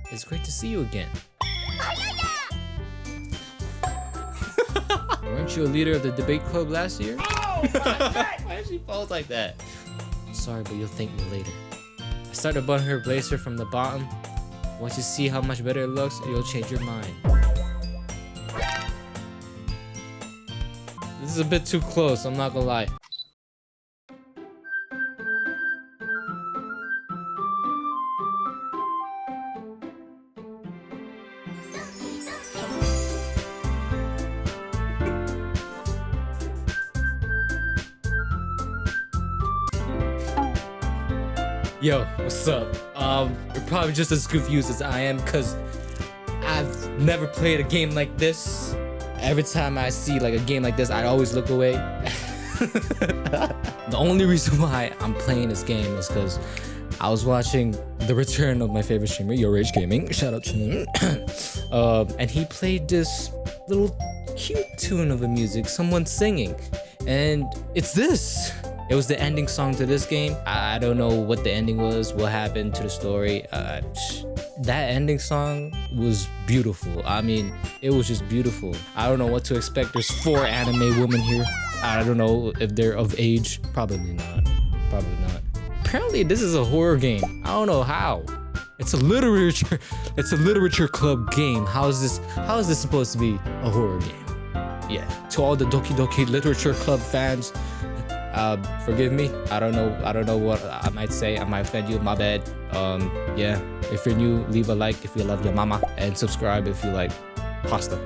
It's great to see you again. Weren't you a leader of the debate club last year? Oh, why did she pose like that? Sorry, but you'll thank me later. I started to button her blazer from the bottom. Once you see how much better it looks, you'll change your mind. This is a bit too close, I'm not gonna lie. Yo, what's up? You're probably just as confused as I am because I've never played a game like this. Every time I see like a game like this, I always look away. The only reason why I'm playing this game is because I was watching the return of my favorite streamer, Yo Rage Gaming. Shout out to him. And he played this little cute tune of a music, someone singing, and it's this. It was the ending song to this game. I don't know what the ending was, what happened to the story. That ending song was beautiful. I mean, it was just beautiful. I don't know what to expect. There's 4 anime women here. I don't know if they're of age. Probably not. Probably not. Apparently, this is a horror game. I don't know how. It's a literature club game. How is this supposed to be a horror game? Yeah. To all the Doki Doki literature club fans, forgive me. I don't know what I might say. I might offend you. My bad. Yeah. If you're new, leave a like if you love your mama, and subscribe if you like pasta.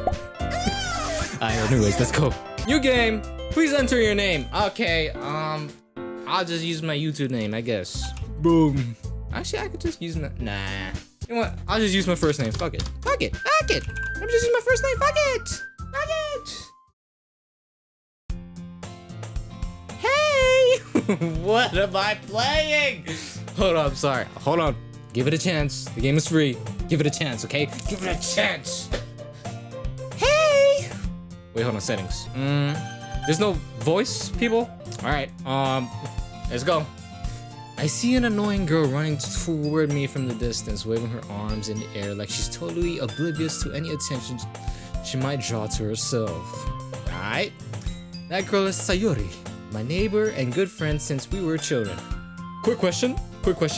Anyways, let's go. New game. Please enter your name. Okay. I'll just use my YouTube name, I guess. Boom. Actually, I could just use my. Nah. You know what? I'll just use my first name. Fuck it. Fuck it. Fuck it. I'm just using my first name. Fuck it. Fuck it. What am I playing? Hold on, I'm sorry. Hold on. Give it a chance. The game is free. Give it a chance, okay? Give it a chance. Hey! Wait, hold on, settings. There's no voice, people? Alright, let's go. I see an annoying girl running toward me from the distance, waving her arms in the air like she's totally oblivious to any attention she might draw to herself. Alright. That girl is Sayori, my neighbor and good friend since we were children. Quick question,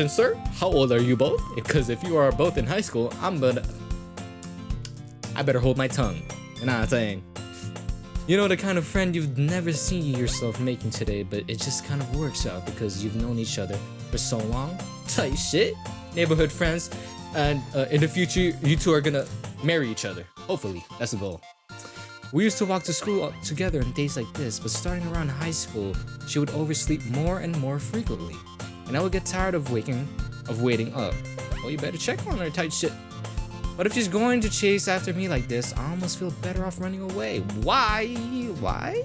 sir. How old are you both? Because if you are both in high school, I better hold my tongue. You know what I'm saying? You know, the kind of friend you've never seen yourself making today, but it just kind of works out because you've known each other for so long. Tight shit. Neighborhood friends, and in the future, you two are gonna marry each other. Hopefully, that's the goal. We used to walk to school together on days like this, but starting around high school, she would oversleep more and more frequently. And I would get tired of waiting up. Well, you better check on her, tight shit. But if she's going to chase after me like this, I almost feel better off running away. Why? Why?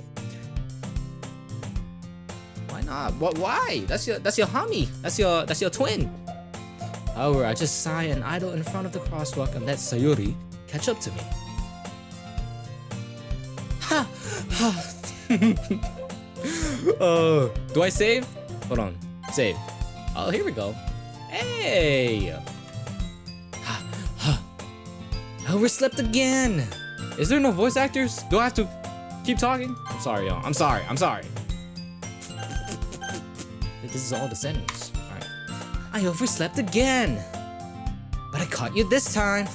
Why not? What? Why? That's your homie. That's your twin. However, I just sigh and idle in front of the crosswalk and let Sayori catch up to me. Ha! Do I save? Hold on. Save. Oh, here we go. Hey! I overslept again. Is there no voice actors? Do I have to keep talking? I'm sorry, y'all. I'm sorry. This is all the settings. Alright. I overslept again. But I caught you this time.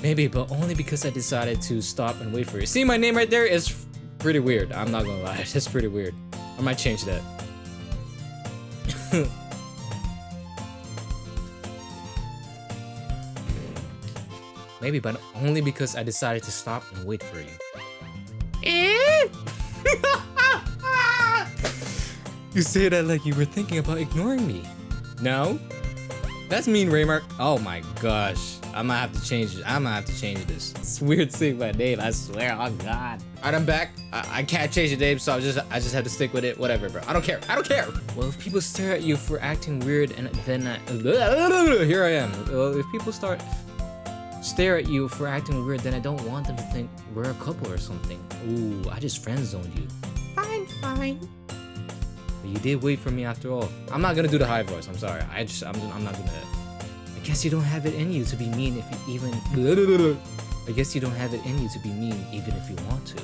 Maybe, but only because I decided to stop and wait for you. See, my name right there is pretty weird. I'm not gonna lie. It's pretty weird. I might change that. Maybe, but only because I decided to stop and wait for you. You say that like you were thinking about ignoring me. No? That's mean, Raymark. Oh my gosh. I might have to change it. This. It's weird saying my name, I swear. Oh god. Alright, I'm back. I can't change the name, so I just have to stick with it. Whatever, bro. I don't care. Well, if people stare at you for acting weird and then here I am. Well, if people stare at you for acting weird, then I don't want them to think we're a couple or something. Ooh, I just friend zoned you. Fine. But you did wait for me after all. I'm not gonna do the high voice. I'm sorry. I'm not gonna. I guess you don't have it in you to be mean if you even. I guess you don't have it in you to be mean even if you want to.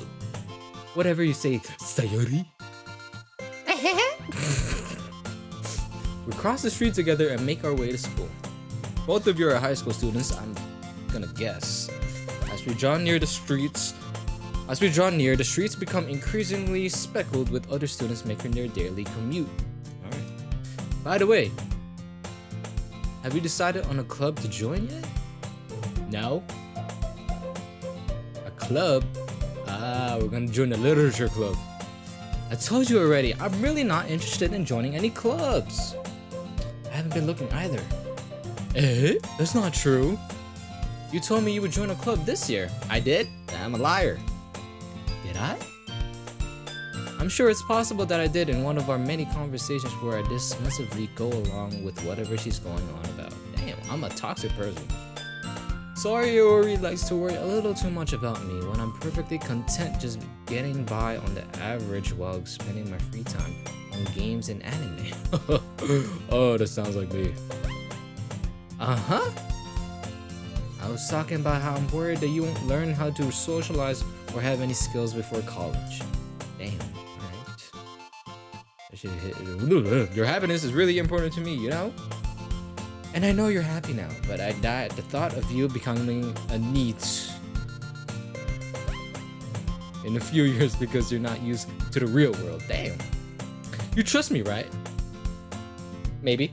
Whatever you say, Sayori. We cross the street together and make our way to school. Both of you are high school students, I'm gonna guess. As we draw near, the streets become increasingly speckled with other students making their daily commute. Alright. By the way, have you decided on a club to join yet? No? A club? Ah, we're gonna join the literature club. I told you already, I'm really not interested in joining any clubs. I haven't been looking either. Eh? That's not true. You told me you would join a club this year. I did? I'm a liar. Did I? I'm sure it's possible that I did in one of our many conversations where I dismissively go along with whatever she's going on about. Damn, I'm a toxic person. Sayori likes to worry a little too much about me when I'm perfectly content just getting by on the average while spending my free time on games and anime. Oh, that sounds like me. Uh-huh. I was talking about how I'm worried that you won't learn how to socialize or have any skills before college. Damn, alright. Your happiness is really important to me, you know? And I know you're happy now, but I die at the thought of you becoming a NEET in a few years because you're not used to the real world. Damn. You trust me, right? Maybe.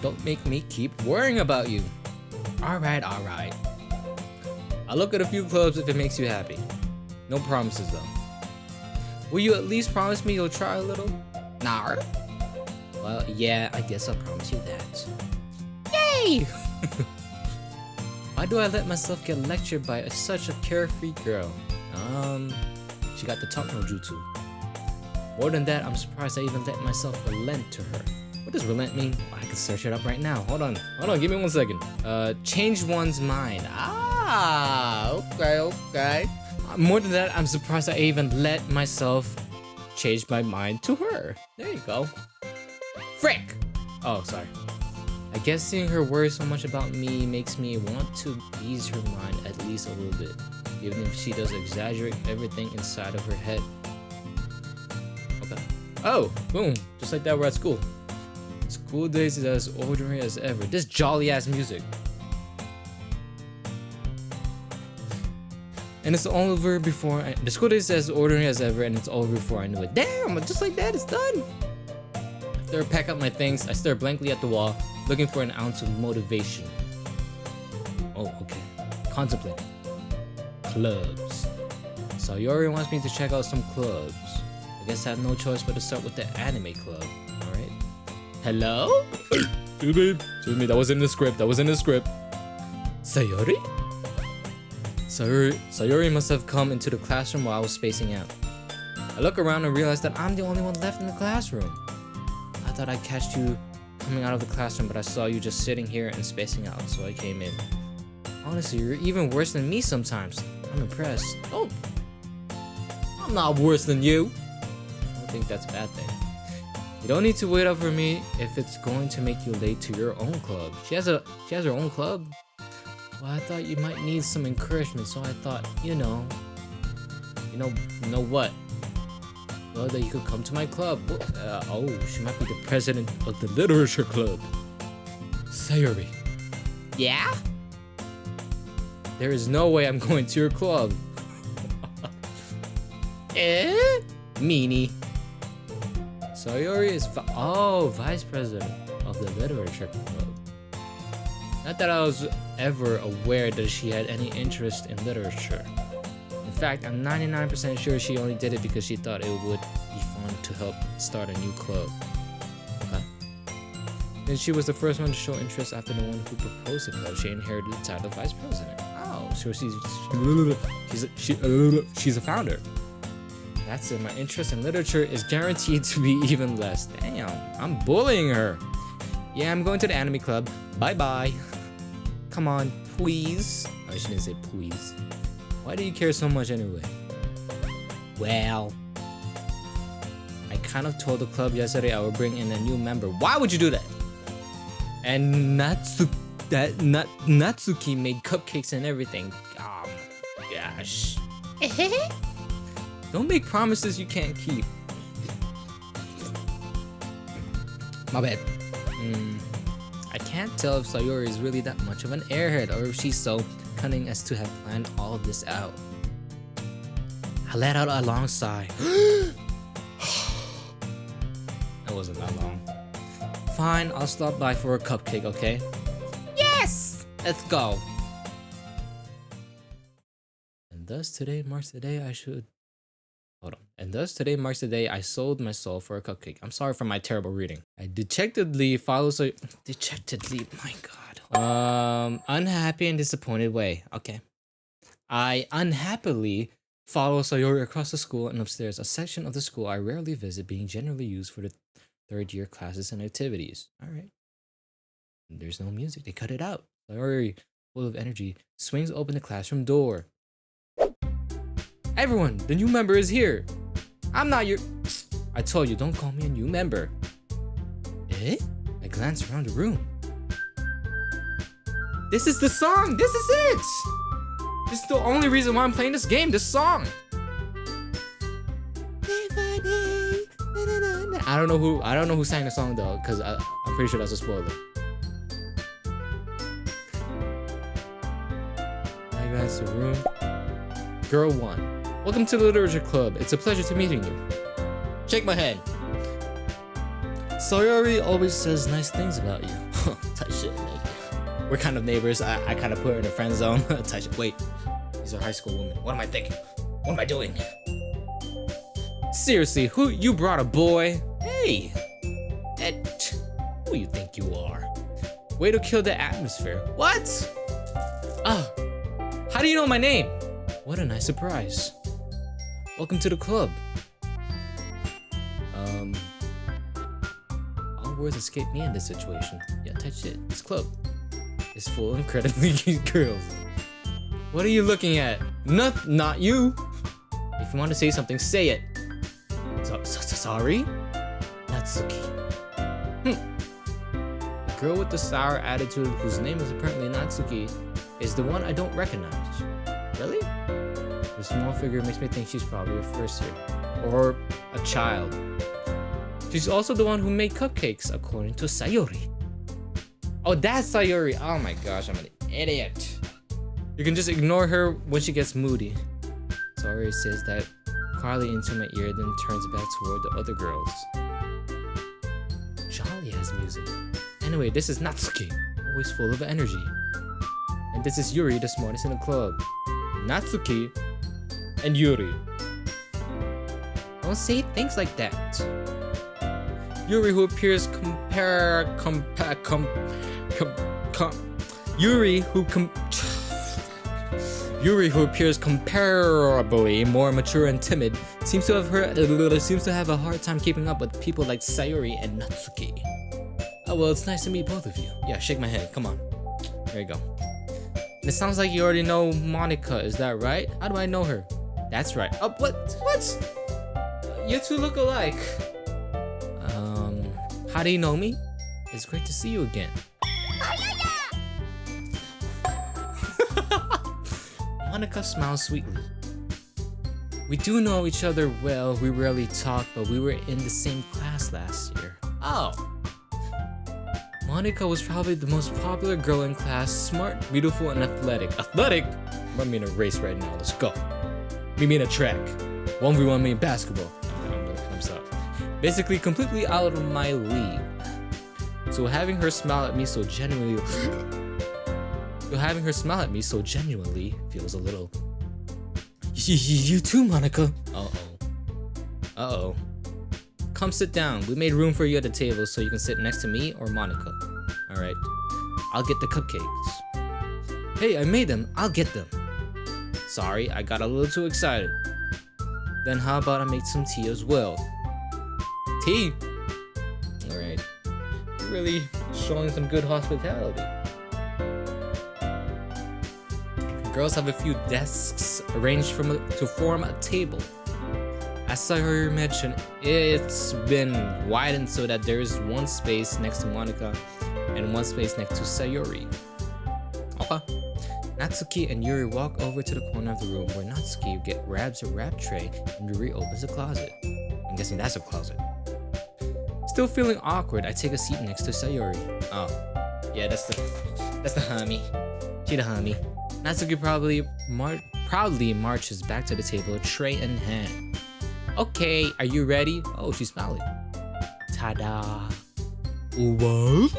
Don't make me keep worrying about you. Alright. I'll look at a few clubs if it makes you happy. No promises though. Will you at least promise me you'll try a little? Nah. Well, yeah, I guess I'll promise you that. Yay! Why do I let myself get lectured by such a carefree girl? She got the talk no jutsu. More than that, I'm surprised I even let myself relent to her. What does relent mean? I can search it up right now. Hold on, give me 1 second. Change one's mind. Ah, okay. More than that, I'm surprised I even let myself change my mind to her. There you go. Frick! Oh, sorry. I guess seeing her worry so much about me makes me want to ease her mind at least a little bit, even if she does exaggerate everything inside of her head. Okay. Oh, boom. Just like that, we're at school. School days is as ordinary as ever. This jolly ass music. And it's all over before the school days is as ordinary as ever, and it's all over before I knew it. Damn, just like that, it's done. After I pack up my things, I stare blankly at the wall, looking for an ounce of motivation. Oh, okay. Contemplating. Clubs. Sayori wants me to check out some clubs. I guess I have no choice but to start with the anime club. Alright. Hello? Excuse me, that was in the script. Sayori? Sayori must have come into the classroom while I was spacing out. I look around and realize that I'm the only one left in the classroom. I thought I'd catch you coming out of the classroom, but I saw you just sitting here and spacing out, so I came in. Honestly, you're even worse than me sometimes. I'm impressed. Oh, I'm not worse than you. I don't think that's a bad thing. You don't need to wait up for me if it's going to make you late to your own club. She has her own club? Well, I thought you might need some encouragement, so I thought, you know what? Well, that you could come to my club. Oh, she might be the president of the literature club. Sayori. Yeah? There is no way I'm going to your club. Meanie. Sayori is vice president of the literature club. Not that I was ever aware that she had any interest in literature. In fact, I'm 99% sure she only did it because she thought it would be fun to help start a new club. Okay. Then she was the first one to show interest after the one who proposed the club. She inherited the title of vice president. Oh, so she's a founder. That's it. My interest in literature is guaranteed to be even less. Damn, I'm bullying her. Yeah, I'm going to the anime club. Bye-bye. Come on, please. Oh, she didn't say please. Why do you care so much anyway? Well, I kind of told the club yesterday I would bring in a new member. Why would you do that? And Natsuki made cupcakes and everything. Oh my gosh. Don't make promises you can't keep. My bad. I can't tell if Sayori is really that much of an airhead or if she's so cunning as to have planned all of this out. I let out a long sigh. That wasn't that long. Fine, I'll stop by for a cupcake, okay? Yes! Let's go. And thus today marks the day I should... Hold on. And thus today marks the day I sold my soul for a cupcake. I'm sorry for my terrible reading. I dejectedly follow so... Dejectedly, my god. Unhappy and disappointed way. Okay. I unhappily follow Sayori across the school and upstairs, a section of the school I rarely visit, being generally used for the third-year classes and activities. Alright. There's no music. They cut it out. Sayori, full of energy, swings open the classroom door. Everyone, the new member is here. I'm not your... I told you, don't call me a new member. Eh? I glanced around the room. This is the song! This is it! This is the only reason why I'm playing this game, this song! I don't know who sang the song though, because I'm pretty sure that's a spoiler. I glanced the room. Girl 1. Welcome to the Literature Club. It's a pleasure to meeting you. Shake my head. Sayori always says nice things about you. Tight shit, nigga. We're kind of neighbors. I kind of put her in a friend zone. Tight shit. Wait, these are high school women. What am I thinking? What am I doing? Seriously, who you brought a boy? Hey, who you think you are? Way to kill the atmosphere. What? Ah, how do you know my name? What a nice surprise. Welcome to the club. All words escape me in this situation. Yeah, tight shit. This club is full of incredibly cute girls. What are you looking at? Not you. If you want to say something, say it. Sorry? Natsuki. The girl with the sour attitude, whose name is apparently Natsuki, is the one I don't recognize. Really? Her small figure makes me think she's probably a first year. Or a child. She's also the one who made cupcakes, according to Sayori. Oh, that's Sayori! Oh my gosh, I'm an idiot. You can just ignore her when she gets moody. Sayori says that quietly into my ear, then turns back toward the other girls. Jolly as music. Anyway, this is Natsuki, always full of energy. And this is Yuri, the smartest in the club. Natsuki and Yuri. Don't say things like that. Yuri, who appears Yuri, who appears comparably more mature and timid, seems to have a hard time keeping up with people like Sayori and Natsuki. Oh well, it's nice to meet both of you. Yeah, shake my head. Come on. There you go. And it sounds like you already know Monica. Is that right? How do I know her? That's right. Oh, what? You two look alike. How do you know me? It's great to see you again. Monica smiles sweetly. We do know each other well. We rarely talk, but we were in the same class last year. Oh. Monica was probably the most popular girl in class, smart, beautiful, and athletic. Athletic? I'm in a race right now. Let's go. Meet me in a track. 1v1 me in basketball. I'm sorry. Basically, completely out of my league. So having her smile at me so genuinely feels a little. You too, Monica. Uh-oh. Come sit down. We made room for you at the table so you can sit next to me or Monica. Alright. I'll get the cupcakes. Hey, I made them. I'll get them. Sorry, I got a little too excited. Then how about I make some tea as well? Tea? Alright. You're really showing some good hospitality. Girls have a few desks arranged to form a table. As Sayori mentioned, it's been widened so that there is one space next to Monica and one space next to Sayori. Okay. Natsuki and Yuri walk over to the corner of the room where Natsuki grabs a wrap tray and Yuri opens a closet. I'm guessing that's a closet. Still feeling awkward, I take a seat next to Sayori. Oh, yeah, that's the homie. She the homie. Natsuki proudly marches back to the table, tray in hand. Okay, are you ready? Oh, she's smiling. Ta-da. What?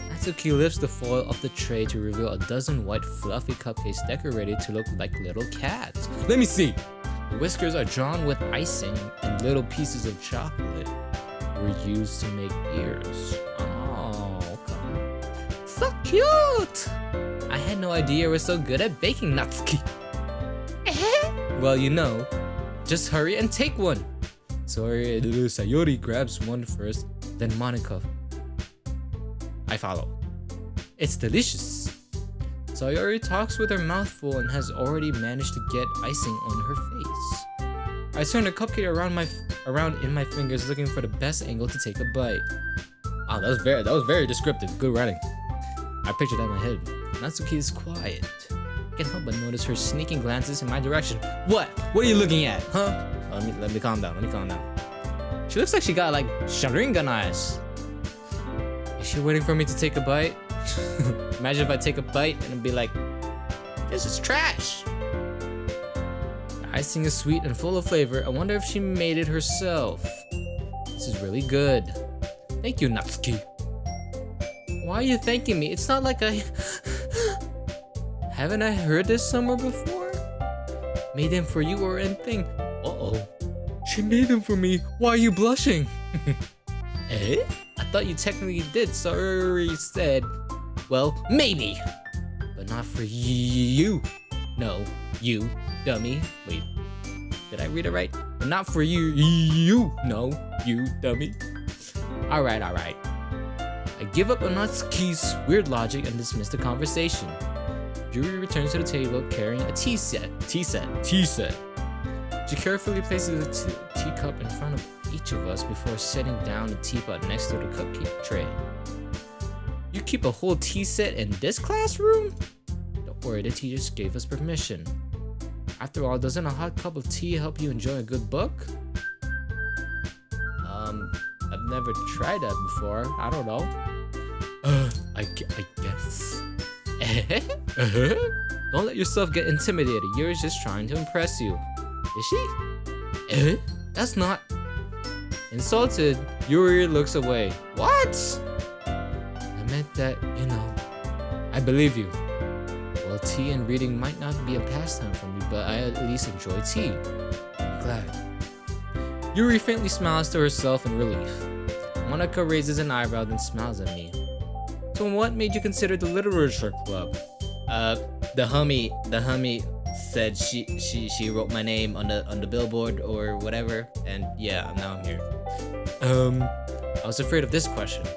Natsuki lifts the foil of the tray to reveal a dozen white fluffy cupcakes decorated to look like little cats. Let me see. The whiskers are drawn with icing and little pieces of chocolate were used to make ears. Oh, okay. So cute! I had no idea you were so good at baking, Natsuki. Well, you know, just hurry and take one. Sayori grabs one first, then Monica. I follow. It's delicious. Sayori talks with her mouth full and has already managed to get icing on her face. I turn the cupcake around in my fingers, looking for the best angle to take a bite. Wow, that was very descriptive. Good writing. I pictured that in my head. Natsuki is quiet. I can't help but notice her sneaking glances in my direction. What? What are you looking at? Huh? Oh, let me calm down. She looks like she got like Sharingan eyes. Is she waiting for me to take a bite? Imagine if I take a bite and be like, this is trash. The icing is sweet and full of flavor. I wonder if she made it herself. This is really good. Thank you, Natsuki. Why are you thanking me? It's not like I... Haven't I heard this somewhere before? Made them for you or anything? Uh-oh. She made them for me. Why are you blushing? Eh? I thought you technically did. Sorry, said. Well, maybe. But not for you. No, you, dummy. Wait, did I read it right? But not for you. You. No, you, dummy. Alright. I give up on Natsuki's weird logic and dismiss the conversation. Yuri returns to the table carrying a tea set. She carefully places a teacup in front of each of us before setting down the teapot next to the cupcake tray. You keep a whole tea set in this classroom? Don't worry, the teachers gave us permission. After all, doesn't a hot cup of tea help you enjoy a good book? I've never tried that before. I don't know. I guess. Don't let yourself get intimidated. Yuri's just trying to impress you. Is she? That's not... Insulted, Yuri looks away. What? I meant that, you know, I believe you. Well, tea and reading might not be a pastime for me, but I at least enjoy tea. I'm glad. Yuri faintly smiles to herself in relief. Monica raises an eyebrow then smiles at me. So what made you consider the literature club? The homie said she wrote my name on the billboard or whatever, and yeah, now I'm here. I was afraid of this question.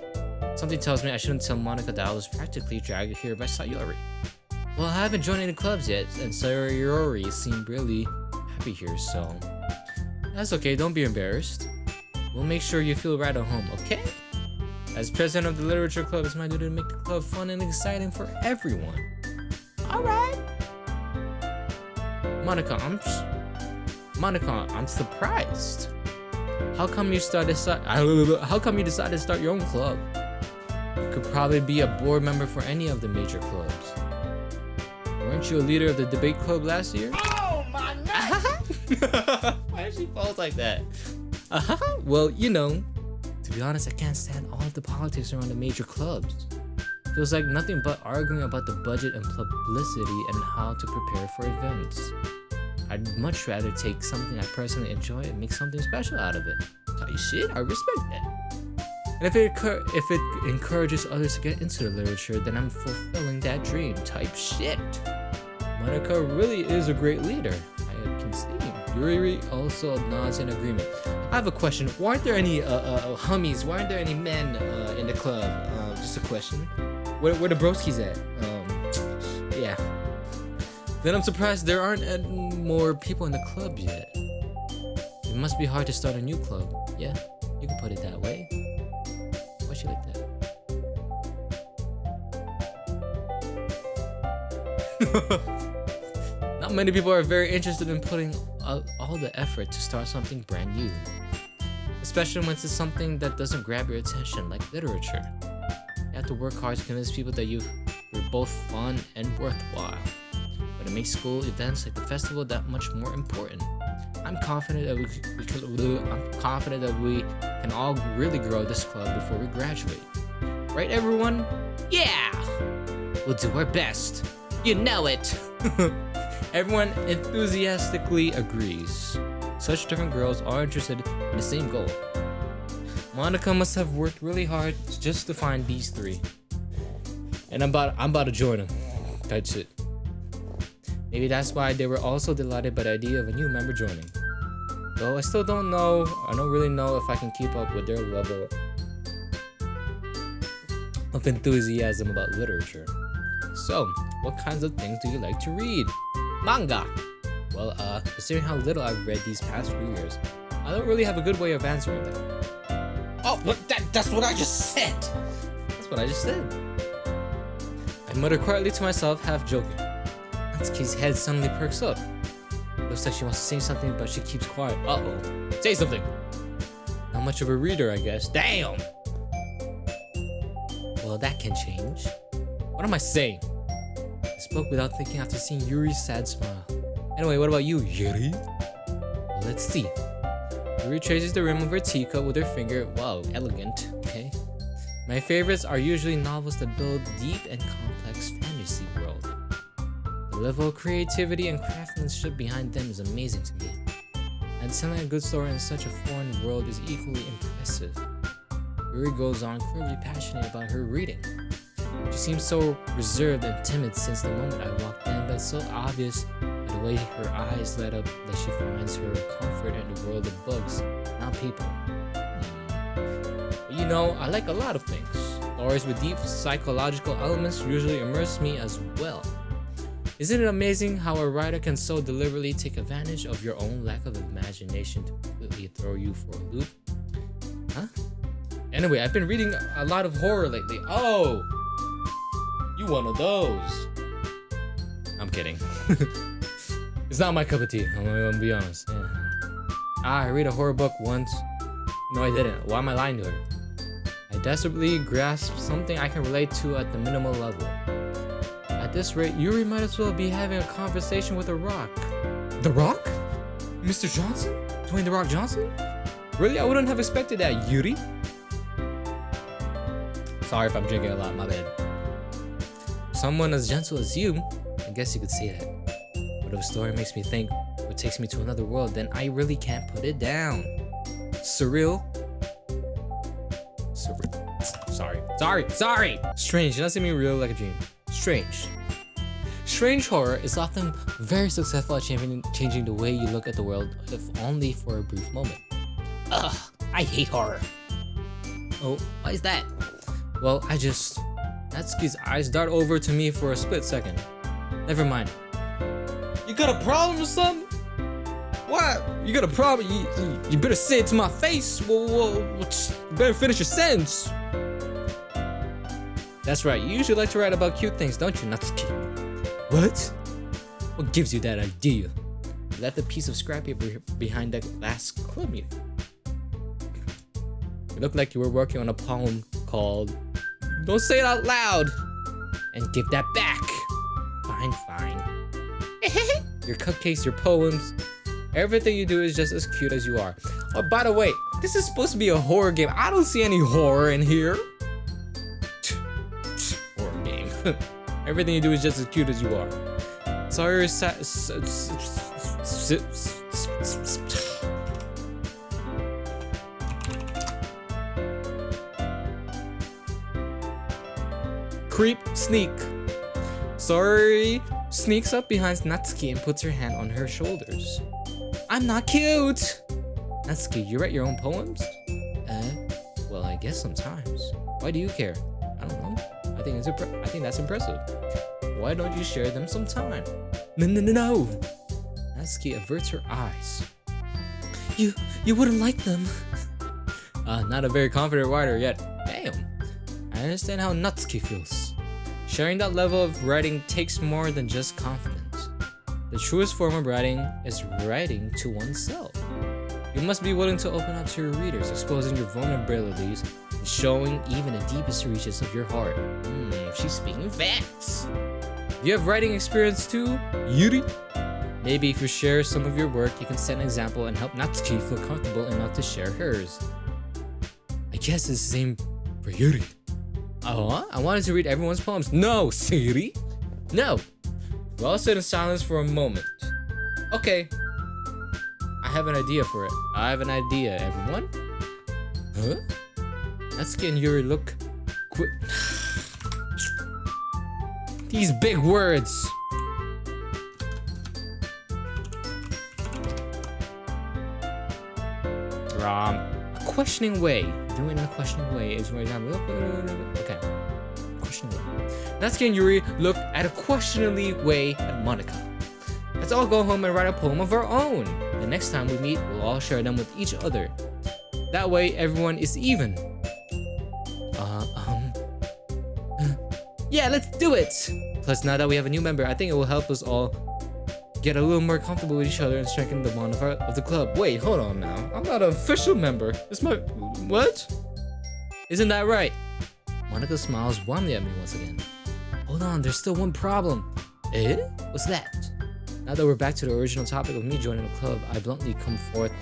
Something tells me I shouldn't tell Monica that I was practically dragged here by Sayori. Well, I haven't joined any clubs yet, and Sayori seemed really happy here, so... That's okay, don't be embarrassed. We'll make sure you feel right at home, okay? As president of the literature club, it's my duty to make the club fun and exciting for everyone. Alright. Monica, I'm surprised. How come you decided to start your own club? You could probably be a board member for any of the major clubs. Weren't you a leader of the debate club last year? Oh my god! Why did she pose like that? Well, you know, to be honest, I can't stand all of the politics around the major clubs. Feels like nothing but arguing about the budget and publicity and how to prepare for events. I'd much rather take something I personally enjoy and make something special out of it. Tell you shit, I respect that. And if it encourages others to get into the literature, then I'm fulfilling that dream type shit. Monica really is a great leader. I can see. Yuri also nods in agreement. I have a question. Why aren't there any hummies? Why aren't there any men in the club? Just a question. Where the broskies at? Yeah. Then I'm surprised there aren't more people in the club yet. must be hard to start a new club. Yeah, you can put it that way. Why she like that? Not many people are very interested in putting all the effort to start something brand new. Especially when it's something that doesn't grab your attention, like literature. You have to work hard to convince people that you're both fun and worthwhile. But it makes school events like the festival that much more important. I'm confident that we can all really grow this club before we graduate. Right, everyone? Yeah! We'll do our best. You know it! Everyone enthusiastically agrees. Such different girls are interested in the same goal. Monica must have worked really hard just to find these three. And I'm about to join them. Type shit. Maybe that's why they were also delighted by the idea of a new member joining. Though I still don't know, I don't really know if I can keep up with their level of enthusiasm about literature. So, what kinds of things do you like to read? Manga! Well, considering how little I've read these past few years, I don't really have a good way of answering that. Oh, that's what I just said! That's what I just said. I mutter quietly to myself, half joking. Natsuki's head suddenly perks up. Looks like she wants to say something, but she keeps quiet. Uh-oh. Say something! Not much of a reader, I guess. Damn! Well, that can change. What am I saying? I spoke without thinking after seeing Yuri's sad smile. Anyway, what about you, Yuri? Well, let's see. Yuri traces the rim of her teacup with her finger. Wow, elegant. Okay. My favorites are usually novels that build deep and complex fantasy world. The level of creativity and craftsmanship behind them is amazing to me. And telling a good story in such a foreign world is equally impressive. Yuri goes on, clearly passionate about her reading. She seems so reserved and timid since the moment I walked in, but it's so obvious by the way her eyes light up that she finds her comfort in the world of books, not people. But you know, I like a lot of things. Stories with deep psychological elements usually immerse me as well. Isn't it amazing how a writer can so deliberately take advantage of your own lack of imagination to completely throw you for a loop? Huh? Anyway, I've been reading a lot of horror lately. Oh! You one of those. I'm kidding. It's not my cup of tea, I'm gonna be honest. Yeah. I read a horror book once. No, I didn't. Why am I lying to her? I desperately grasped something I can relate to at the minimal level. At this rate, Yuri might as well be having a conversation with a rock. The Rock? Mr. Johnson? Dwayne The Rock Johnson? Really? I wouldn't have expected that, Yuri. Sorry if I'm drinking a lot, my bad. Someone as gentle as you, I guess you could say that. But if a story makes me think or takes me to another world, then I really can't put it down. Surreal. Sorry. Strange, not seeming real like a dream. Strange. Strange horror is often very successful at changing the way you look at the world, if only for a brief moment. Ugh, I hate horror. Oh, why is that? Well, Natsuki's eyes dart over to me for a split second. Never mind. You got a problem or something? What? You got a problem? You better say it to my face. Well, you better finish your sentence. That's right. You usually like to write about cute things, don't you, Natsuki? What? What gives you that idea? You left a piece of scrap paper behind that last club meeting. It looked like you were working on a poem called "Don't Say It Out Loud" and give that back. Fine. Your cupcakes, your poems, everything you do is just as cute as you are. Oh, by the way, this is supposed to be a horror game. I don't see any horror in here. Horror game. Everything you do is just as cute as you are. Sorry, creep, sneak. Sorry sneaks up behind Natsuki and puts her hand on her shoulders. I'm not cute! Natsuki, you write your own poems? Well, I guess sometimes. Why do you care? I don't know. I think that's impressive. Why don't you share them sometime? No. Natsuki averts her eyes. You wouldn't like them. Not a very confident writer yet. Damn. I understand how Natsuki feels. Sharing that level of writing takes more than just confidence. The truest form of writing is writing to oneself. You must be willing to open up to your readers, exposing your vulnerabilities, and showing even the deepest reaches of your heart. She's speaking facts. Do you have writing experience too, Yuri? Maybe if you share some of your work, you can set an example and help Natsuki feel comfortable enough to share hers. I guess it's the same for Yuri. I wanted to read everyone's poems. No, Siri. No. We all sit in silence for a moment. Okay. I have an idea for it. I have an idea, everyone. Huh? Natsuki and Yuri look quick. These big words. A questioning way. Doing it in a questioning way is where okay. Questioning way. Natsuki and Yuri look at a questioningly way at Monica. Let's all go home and write a poem of our own. The next time we meet, we'll all share them with each other. That way, everyone is even. Yeah, let's do it! Plus, now that we have a new member, I think it will help us all get a little more comfortable with each other and strengthen the bond of the club. Wait, hold on now. I'm not an official member. It's my... What? Isn't that right? Monica smiles warmly at me once again. Hold on, there's still one problem. Eh? What's that? Now that we're back to the original topic of me joining the club, I bluntly come forth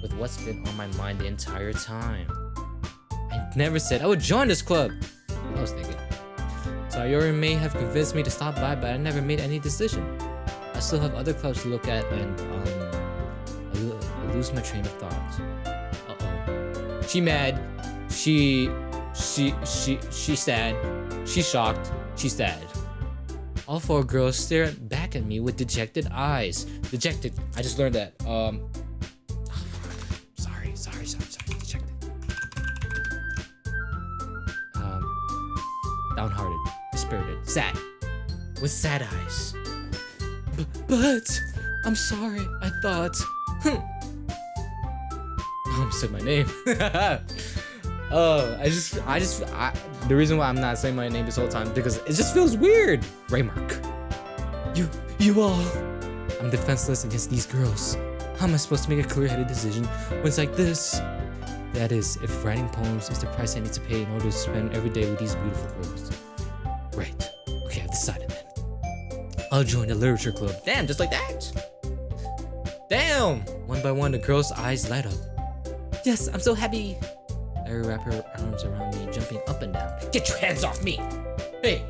with what's been on my mind the entire time. I never said I would join this club. I was thinking. Sayori may have convinced me to stop by, but I never made any decision. I still have other clubs to look at, and I lose my train of thought. Uh-oh. She mad. She sad. She's shocked. She's sad. All four girls stare back at me with dejected eyes. Dejected. I just learned that. Sorry. Dejected. Downhearted. Dispirited. Sad. With sad eyes. But I'm sorry. I thought. I almost said my name. The reason why I'm not saying my name this whole time because it just feels weird. Raymark. You all. I'm defenseless against these girls. How am I supposed to make a clear-headed decision when it's like this? That is, if writing poems is the price I need to pay in order to spend every day with these beautiful girls. Right. Okay, I've decided then. I'll join the literature club. Damn, just like that. Damn. One by one, the girls' eyes light up. Yes, I'm so happy. Larry wrapped her arms around me, jumping up and down. Get your hands off me! Hey!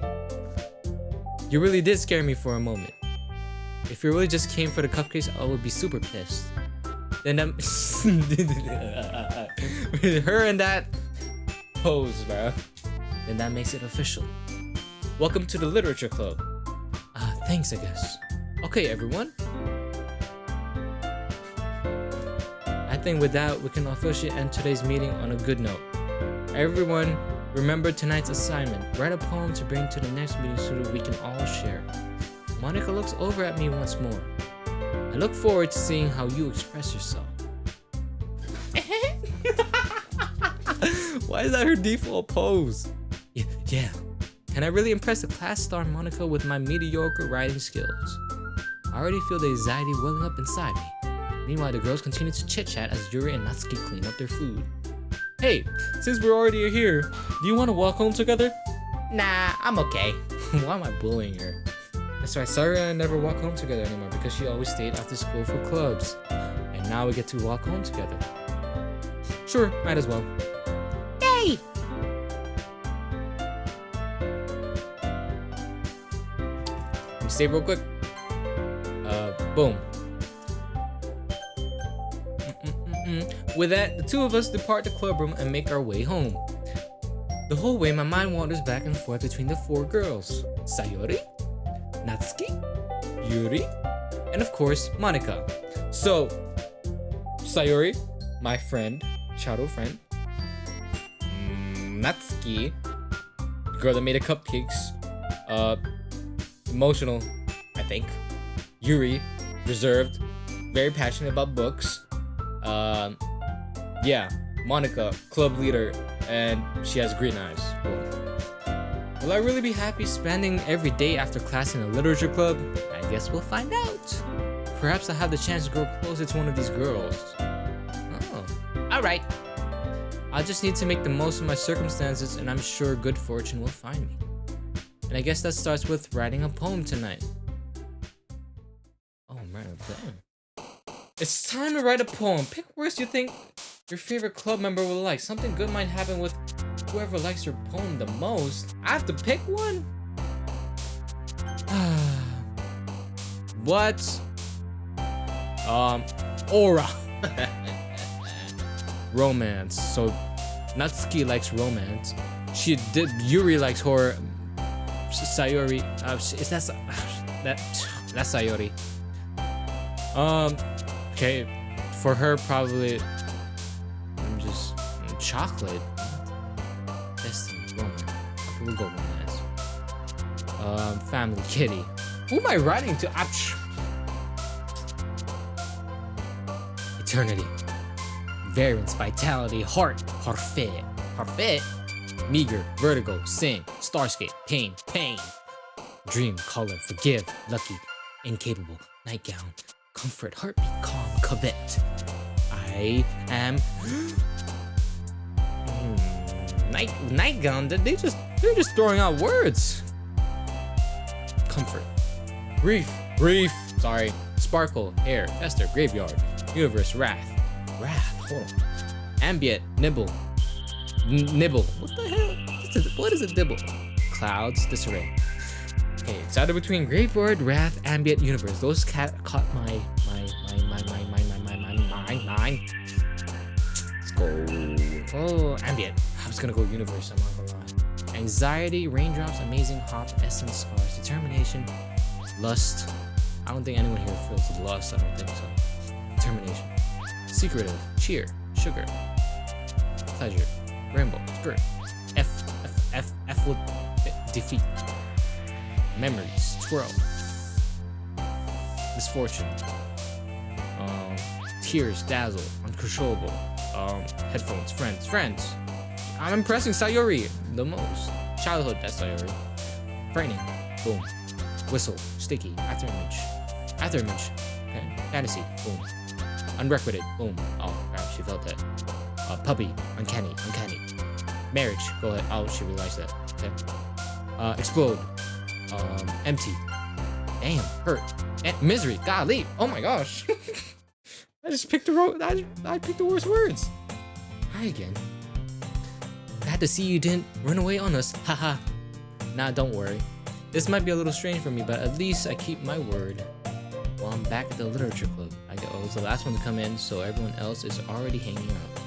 You really did scare me for a moment. If you really just came for the cupcakes, I would be super pissed. Then that... with her in that pose, bro. Then that makes it official. Welcome to the literature club. Thanks, I guess. Okay, everyone. I think with that, we can officially end today's meeting on a good note. Everyone, remember tonight's assignment. Write a poem to bring to the next meeting so that we can all share. Monica looks over at me once more. I look forward to seeing how you express yourself. Why is that her default pose? Yeah. Can I really impress the class star Monica with my mediocre writing skills? I already feel the anxiety welling up inside me. Meanwhile, the girls continue to chit-chat as Yuri and Natsuki clean up their food. Hey, since we're already here, do you want to walk home together? Nah, I'm okay. Why am I bullying her? That's right, Sayori and I never walk home together anymore because she always stayed after school for clubs. And now we get to walk home together. Sure, might as well. Yay! Let me save real quick. Boom. With that, the two of us depart the club room and make our way home. The whole way, my mind wanders back and forth between the four girls. Sayori, Natsuki, Yuri, and of course, Monica. So, Sayori, my friend, shadow friend. Natsuki, the girl that made the cupcakes. Emotional, I think. Yuri, reserved, very passionate about books. Yeah, Monica, club leader, and she has green eyes. Boom. Will I really be happy spending every day after class in a literature club? I guess we'll find out. Perhaps I'll have the chance to grow closer to one of these girls. Oh, alright. I just need to make the most of my circumstances, and I'm sure good fortune will find me. And I guess that starts with writing a poem tonight. Oh, I'm writing a poem. It's time to write a poem. Pick words you think your favorite club member will like. Something good might happen with whoever likes your poem the most. I have to pick one? What? Aura. Romance. So Natsuki likes romance. Yuri likes horror. Sayori. Is that's Sayori. Okay. For her, probably. I'm just chocolate. Destiny. Romance. We'll go romance. Family. Kitty. Who am I writing to? Eternity. Variance, vitality, heart, parfait, meager, vertigo, sing, starscape, pain, dream, color, forgive, lucky, incapable, nightgown, comfort, heartbeat, calm, covet. I am nightgown. They're just throwing out words. Comfort, grief, sorry, sparkle, air, fester, graveyard, universe, wrath. Hold on. Ambient, nibble. What the hell? What is a nibble? Clouds, disarray. Okay, it's either between graveyard, wrath, ambient, universe. Those caught my. Let's go. Oh, ambient. I was gonna go universe. I'm not gonna lie. Anxiety, raindrops, amazing hop, essence, scars, determination, lust. I don't think anyone here feels lust. I don't think so. Determination. Secretive, cheer, sugar, pleasure, rainbow, spirit, F with defeat, memories, twirl, misfortune, tears, dazzle, uncontrollable, headphones, friends. I'm impressing Sayori the most. Childhood, that's Sayori. Frightening, boom. Whistle, sticky, afterimage, okay. Fantasy, boom. Unrequited, boom. Oh crap, she felt that. Puppy, uncanny. Marriage, go ahead. Oh, she realized that. Okay. Explode. Empty. Damn, hurt. Misery, golly. Oh my gosh. I just picked I picked the worst words. Hi again. Glad to see you didn't run away on us. Haha. Nah, don't worry. This might be a little strange for me, but at least I keep my word. Well, I'm back at the literature club. I was the last one to come in, so everyone else is already hanging out.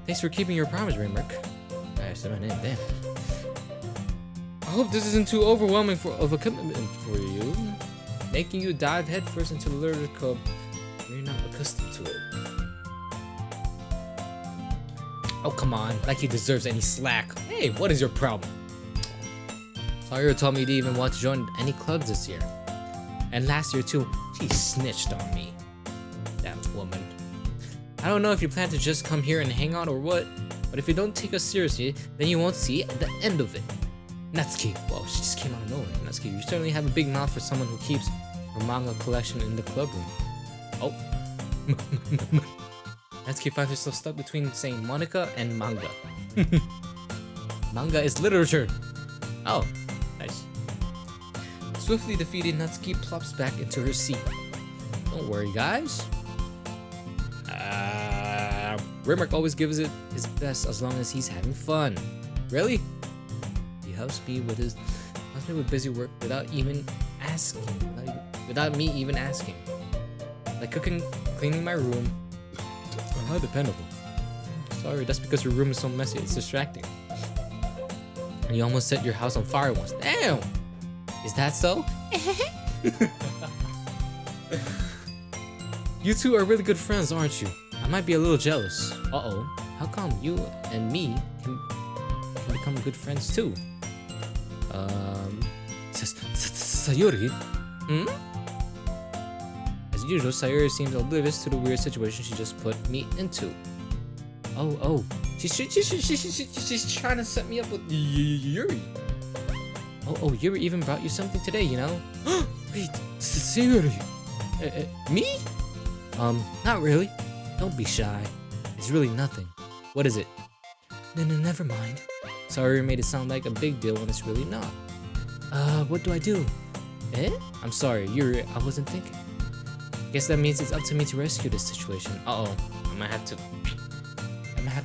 Thanks for keeping your promise, Raymark. I said my name, damn. I hope this isn't too overwhelming of a commitment for you. Making you dive headfirst into the literature club when you're not accustomed to it. Oh, come on, like he deserves any slack. Hey, what is your problem? Sawyer told me you didn't even want to join any clubs this year. And last year too, she snitched on me. That woman. I don't know if you plan to just come here and hang out or what, but if you don't take us seriously, then you won't see the end of it. Natsuki. Well, she just came out of nowhere. Natsuki, you certainly have a big mouth for someone who keeps her manga collection in the club room. Oh. Natsuki finds herself stuck between saying Monica and manga. Manga is literature. Oh, nice. Swiftly defeated, Natsuki plops back into her seat. Don't worry, guys. Rimrick always gives it his best as long as he's having fun. Really? He helps me with busy work without even asking. Without me even asking. Like cooking, cleaning my room. How dependable. Sorry, that's because your room is so messy. It's distracting. And you almost set your house on fire once. Damn! Is that so? You two are really good friends, aren't you? I might be a little jealous. Uh-oh. How come you and me can become good friends too? Sayori? usual, Sayuri seems oblivious to the weird situation she just put me into. Oh, she's trying to set me up with Yuri. Oh, Yuri even brought you something today, you know? Wait, Sayuri. Me? Not really. Don't be shy. It's really nothing. What is it? No, never mind. Sayuri made it sound like a big deal when it's really not. What do I do? I'm sorry, Yuri, I wasn't thinking. Guess that means it's up to me to rescue this situation. Uh-oh, I might have to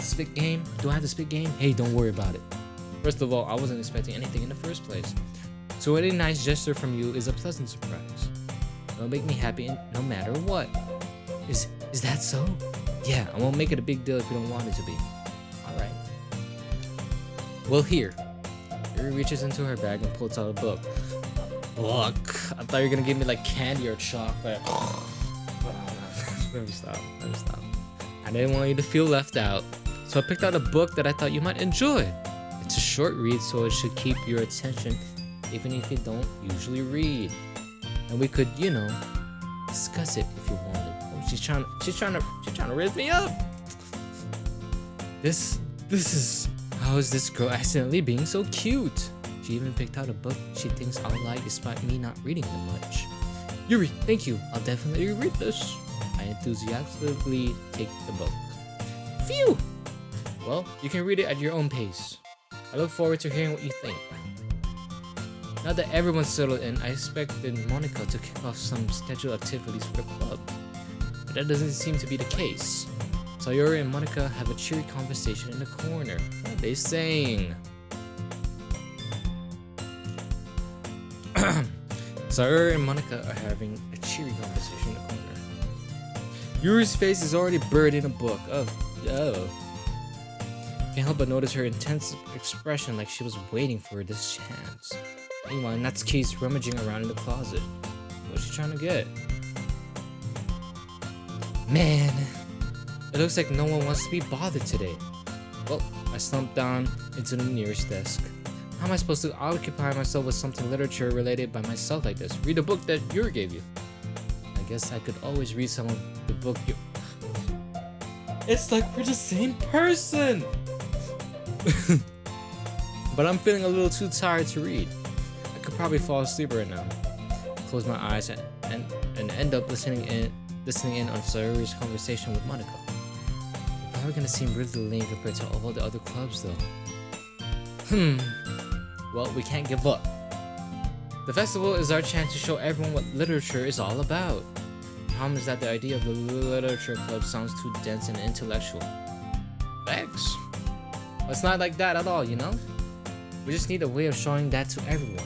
spit game. Do I have to spit game? Hey, don't worry about it. First of all, I wasn't expecting anything in the first place. So any nice gesture from you is a pleasant surprise. It'll make me happy no matter what. Is that so? Yeah, I won't make it a big deal if you don't want it to be. Alright. Well, here. Yuri reaches into her bag and pulls out a book. Book? I thought you were gonna give me like candy or chocolate. Let me stop. I didn't want you to feel left out. So I picked out a book that I thought you might enjoy. It's a short read, so it should keep your attention even if you don't usually read. And we could, you know, discuss it if you wanted. Oh, she's trying to raise me up. This is, how is this girl accidentally being so cute? She even picked out a book she thinks I'll like despite me not reading them much. Yuri, thank you. I'll definitely read this. I enthusiastically take the book. Phew! Well, you can read it at your own pace. I look forward to hearing what you think. Now that everyone's settled in, I expected Monica to kick off some scheduled activities for the club. But that doesn't seem to be the case. Sayori and Monica have a cheery conversation in the corner. What are they saying? Sayori and Monica are having a cheery conversation in the corner. Yuri's face is already buried in a book. Oh. Can't help but notice her intense expression like she was waiting for this chance. Meanwhile, Natsuki's rummaging around in the closet. What's she trying to get? Man, it looks like no one wants to be bothered today. Well, I slumped down into the nearest desk. How am I supposed to occupy myself with something literature related by myself like this? Read a book that Yuri gave you. I guess I could always read some of the book you... It's like we're the same person! But I'm feeling a little too tired to read. I could probably fall asleep right now. Close my eyes and end up listening in on Sayori's conversation with Monica. It's probably gonna seem really lame compared to all the other clubs though. Well, we can't give up. The festival is our chance to show everyone what literature is all about. The problem is that the idea of the literature club sounds too dense and intellectual. Thanks. It's not like that at all, you know? We just need a way of showing that to everyone.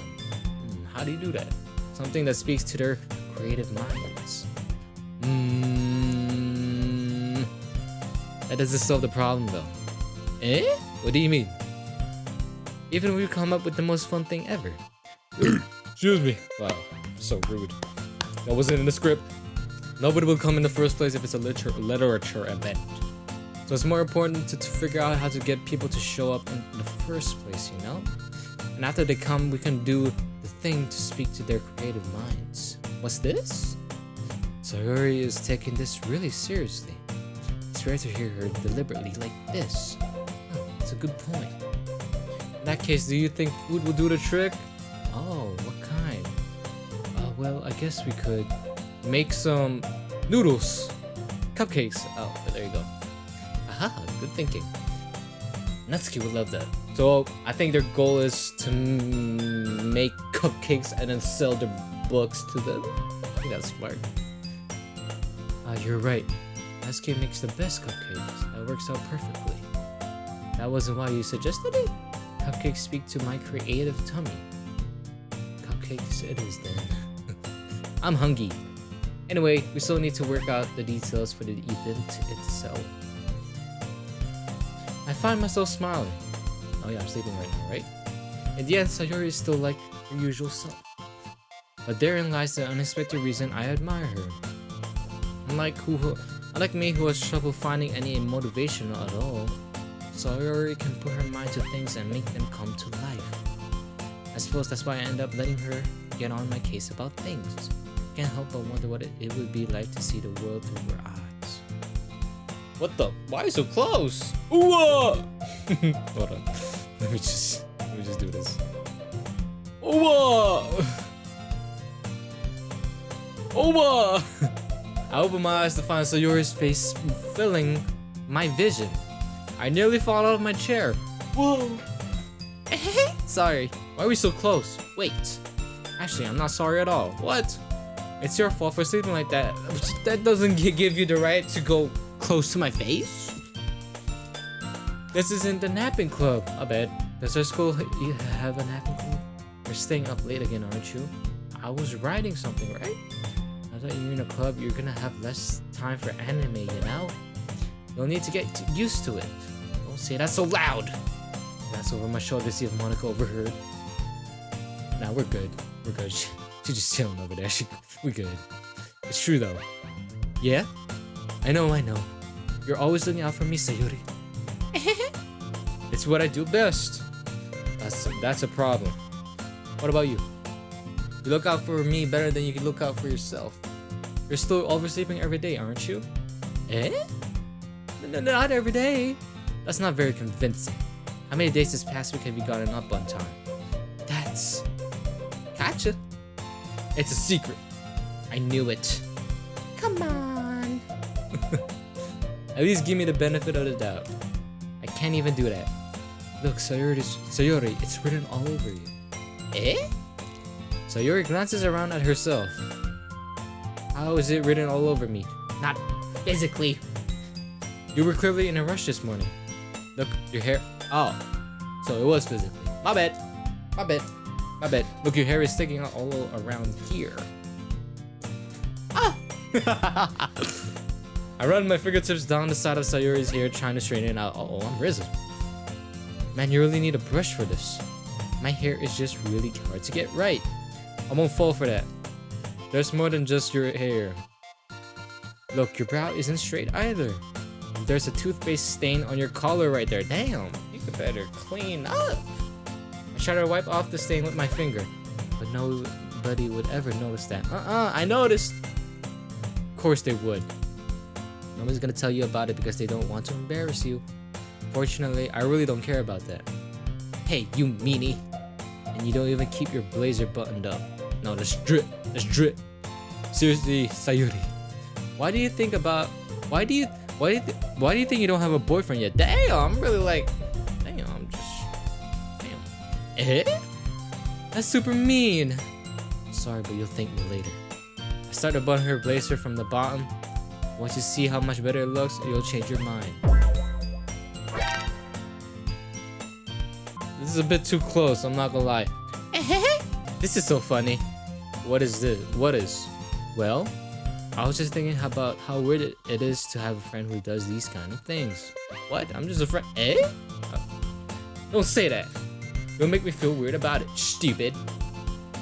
How do you do that? Something that speaks to their creative minds. That doesn't solve the problem though. What do you mean? Even if we come up with the most fun thing ever. Excuse me. Wow, so rude. That wasn't in the script. Nobody will come in the first place if it's a literature event. So it's more important to figure out how to get people to show up in the first place, you know? And after they come, we can do the thing to speak to their creative minds. What's this? Sayori is taking this really seriously. It's rare to hear her deliberately like this. Oh, that's a good point. In that case, do you think food will do the trick? Oh, what kind? Well, I guess we could make some noodles. Cupcakes. Oh, there you go. Aha, good thinking. Natsuki would love that. So, I think their goal is to make cupcakes and then sell their books to them. I think that's smart. You're right. Natsuki makes the best cupcakes. That works out perfectly. That wasn't why you suggested it? Cupcakes speak to my creative tummy. Cupcakes it is then. I'm hungry. Anyway, we still need to work out the details for the event itself. I find myself smiling. Oh yeah, I'm sleeping right now, right? In the end, Sayori is still like her usual self. But therein lies the unexpected reason I admire her. Unlike me who has trouble finding any motivation at all, Sayori can put her mind to things and make them come to life. I suppose that's why I end up letting her get on my case about things. can't help but wonder what it would be like to see the world through her eyes. What the? Why are you so close? Ooh! Hold on. Let me just do this. Ooh! Ooh! I opened my eyes to find Sayori's face filling my vision. I nearly fall out of my chair. Whoa! Sorry. Why are we so close? Wait. Actually, I'm not sorry at all. What? It's your fault for sleeping like that. That doesn't give you the right to go close to my face. This isn't the napping club. I bet. Does our school have a napping club? You're staying up late again, aren't you? I was writing something, right? I thought you were in a club, you're gonna have less time for anime, you know? You'll need to get used to it. Don't say that so loud. That's over my shoulder to see if Monica overheard. Nah, we're good. We're good. She's just chilling over there. We're good. It's true though. Yeah? I know. You're always looking out for me, Sayori. It's what I do best. That's a problem. What about you? You look out for me better than you can look out for yourself. You're still oversleeping every day, aren't you? Eh? No, not every day. That's not very convincing. How many days this past week have you gotten up on time? That's... Gotcha. It's a secret. I knew it. Come on. At least give me the benefit of the doubt. I can't even do that. Look, Sayori, it's written all over you. Eh? Sayori glances around at herself. How is it written all over me? Not physically. You were clearly in a rush this morning. Look, your hair... Oh. So it was physically. My bad. Look, your hair is sticking out all around here. Ah! I run my fingertips down the side of Sayori's hair, trying to straighten it out. Uh-oh, I'm risen. Man, you really need a brush for this. My hair is just really hard to get right. I won't fall for that. There's more than just your hair. Look, your brow isn't straight either. There's a toothpaste stain on your collar right there. Damn, you could better clean up. I try to wipe off the stain with my finger, but nobody would ever notice that. I noticed. Of course they would. Nobody's gonna tell you about it because they don't want to embarrass you. Fortunately, I really don't care about that. Hey, you meanie. And you don't even keep your blazer buttoned up. No, that's drip. Seriously, Sayori. Why do you think you don't have a boyfriend yet? Damn, I'm really like, damn. Eh? That's super mean. Sorry, but you'll thank me later. I start to button her blazer from the bottom. Once you see how much better it looks, you'll change your mind. This is a bit too close, I'm not gonna lie. This is so funny. What is this? Well, I was just thinking about how weird it is to have a friend who does these kind of things. What? I'm just a friend. Eh? Don't say that. You'll make me feel weird about it, stupid.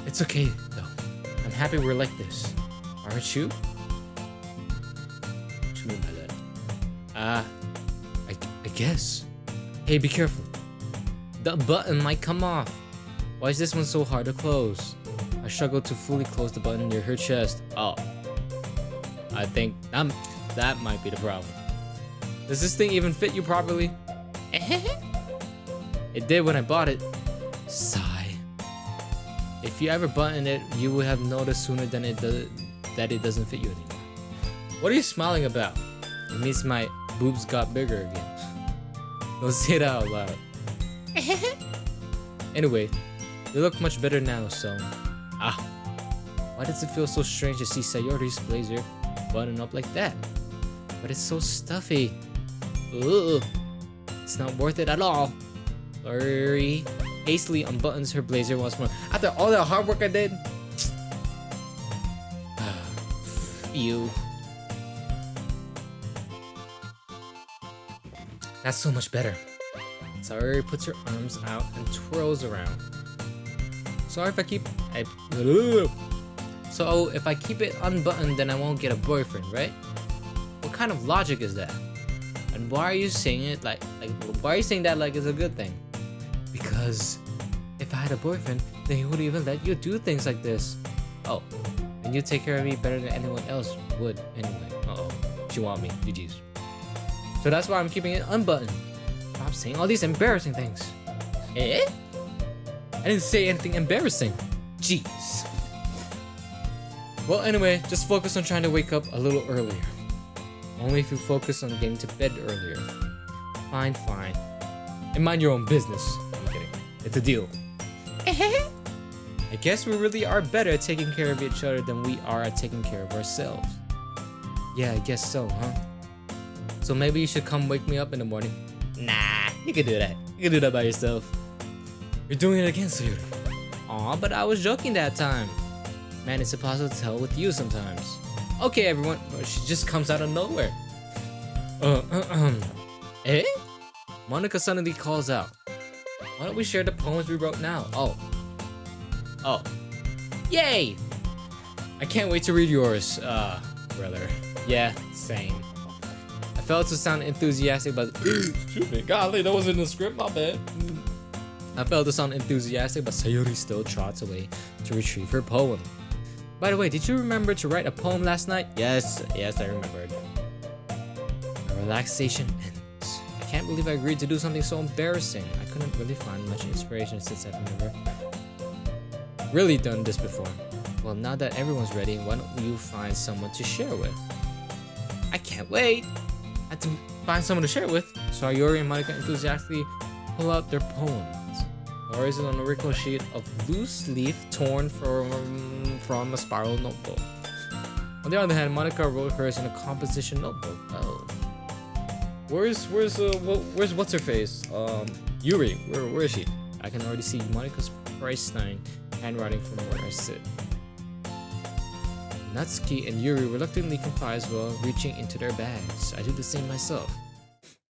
It's okay, though. I'm happy we're like this. Aren't you? What do you mean by that? I guess. Hey, be careful. The button might come off. Why is this one so hard to close? I struggle to fully close the button near her chest. Oh. I think that might be the problem. Does this thing even fit you properly? It did when I bought it. Sigh. If you ever button it, you would have noticed sooner than that it doesn't fit you anymore. What are you smiling about? It means my boobs got bigger again. Don't say that out loud. Anyway, you look much better now, so... Why does it feel so strange to see Sayori's blazer button up like that? But it's so stuffy. Ugh. It's not worth it at all. Lori hastily unbuttons her blazer once more. After all the hard work I did. You. That's so much better. Sayori puts her arms out and twirls around. So if I keep it unbuttoned, then I won't get a boyfriend, right? What kind of logic is that? And why are you saying it why are you saying that like it's a good thing? Because if I had a boyfriend, then he wouldn't even let you do things like this. Oh, and and you take care of me better than anyone else would anyway. Uh-oh. She want me. GG's. So that's why I'm keeping it unbuttoned. Stop saying all these embarrassing things. Eh? I didn't say anything embarrassing. Jeez. Well, anyway, just focus on trying to wake up a little earlier. Only if you focus on getting to bed earlier. Fine. And mind your own business. I'm kidding. It's a deal. I guess we really are better at taking care of each other than we are at taking care of ourselves. Yeah, I guess so, huh? So maybe you should come wake me up in the morning. Nah, you can do that. You can do that by yourself. You're doing it again, Sayuri. Aw, but I was joking that time. Man, it's impossible to tell with you sometimes. Okay, everyone. She just comes out of nowhere. Eh? Monica suddenly calls out. Why don't we share the poems we wrote now? Oh. Yay! I can't wait to read yours, brother. Yeah, same. I failed to sound enthusiastic, but excuse me, golly, that wasn't in the script, my bad. I failed to sound enthusiastic, but Sayuri still trots away to retrieve her poem. By the way, did you remember to write a poem last night? Yes, I remembered. A relaxation ends. I can't believe I agreed to do something so embarrassing. I couldn't really find much inspiration since I've never really done this before. Well, now that everyone's ready, why don't you find someone to share with? I can't wait! I have to find someone to share with. So Sayuri and Monica enthusiastically pull out their poems. Or is it on a wrinkle sheet of loose leaf torn from a spiral notebook? On the other hand, Monica wrote hers in a composition notebook. Oh. Where's what's her face? Yuri. Where is she? I can already see Monica's priceless handwriting from where I sit. Natsuki and Yuri reluctantly comply as well, reaching into their bags. I do the same myself.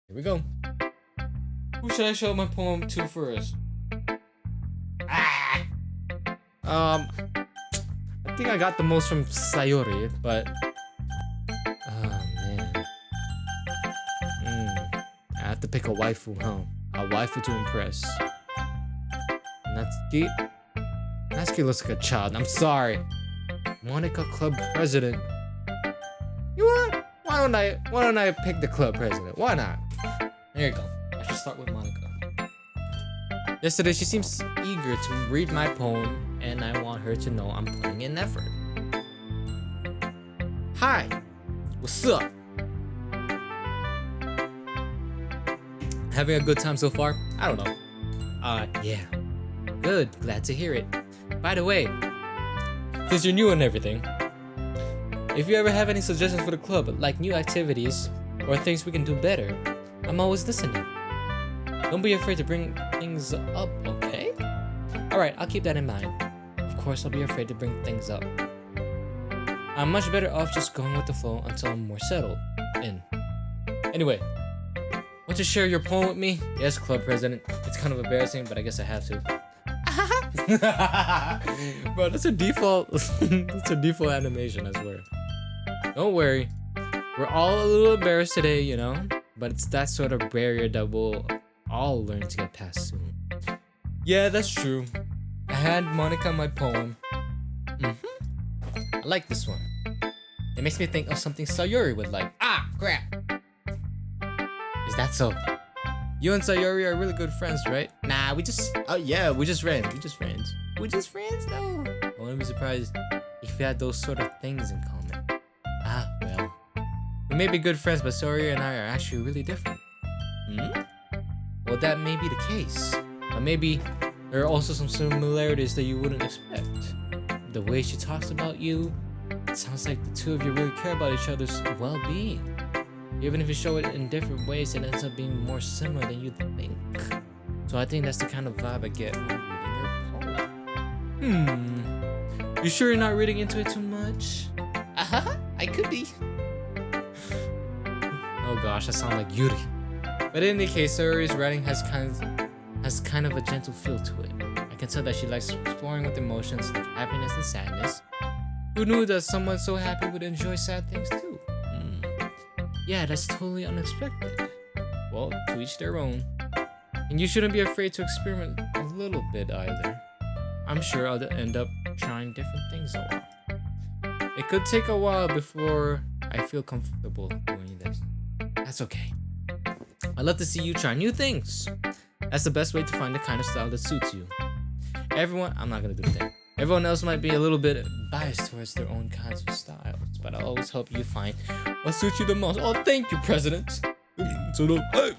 Here we go. Who should I show my poem to first? I think I got the most from Sayuri, but oh man. I have to pick a waifu, huh? A waifu to impress. Natsuki looks like a child. I'm sorry. Monica club president. You what? Why don't I pick the club president? Why not? There you go. I should start with Monica. Yesterday she seems eager to read my poem, and I want her to know I'm putting in effort. Hi, what's up? Having a good time so far? I don't know. Yeah. Good, glad to hear it. By the way, since you're new and everything, if you ever have any suggestions for the club, like new activities or things we can do better, I'm always listening. Don't be afraid to bring things up, okay? Alright, I'll keep that in mind. Of course, I'll be afraid to bring things up. I'm much better off just going with the flow until I'm more settled in. Anyway, want to share your poem with me? Yes, club president. It's kind of embarrassing, but I guess I have to. Bro, that's a default. That's a default animation, I swear. Don't worry, we're all a little embarrassed today, you know. But it's that sort of barrier that we'll all learn to get past soon. Yeah, that's true. I had Monica my poem. I like this one. It makes me think of something Sayuri would like. Ah, crap. Is that so? You and Sayuri are really good friends, right? Nah, we just... Oh yeah, we're just friends. We're just friends. We're just friends, though. I wouldn't be surprised if we had those sort of things in common. Ah, well. We may be good friends, but Sayuri and I are actually really different. Well, that may be the case. But maybe there are also some similarities that you wouldn't expect. The way she talks about you, it sounds like the two of you really care about each other's well-being. Even if you show it in different ways, it ends up being more similar than you'd think. So I think that's the kind of vibe I get when reading your poem. You sure you're not reading into it too much? I could be. Oh gosh, I sound like Yuri. But in any case, Sayuri's writing has kind of a gentle feel to it. I can tell that she likes exploring with emotions like happiness and sadness. Who knew that someone so happy would enjoy sad things too? Yeah, that's totally unexpected. Well, to each their own. And you shouldn't be afraid to experiment a little bit either. I'm sure I'll end up trying different things a lot. It could take a while before I feel comfortable doing this. That's okay. I love to see you try new things. That's the best way to find the kind of style that suits you. I'm not gonna do the thing. Everyone else might be a little bit biased towards their own kinds of styles, but I'll always help you find what suits you the most. Oh, thank you, President. So don't, too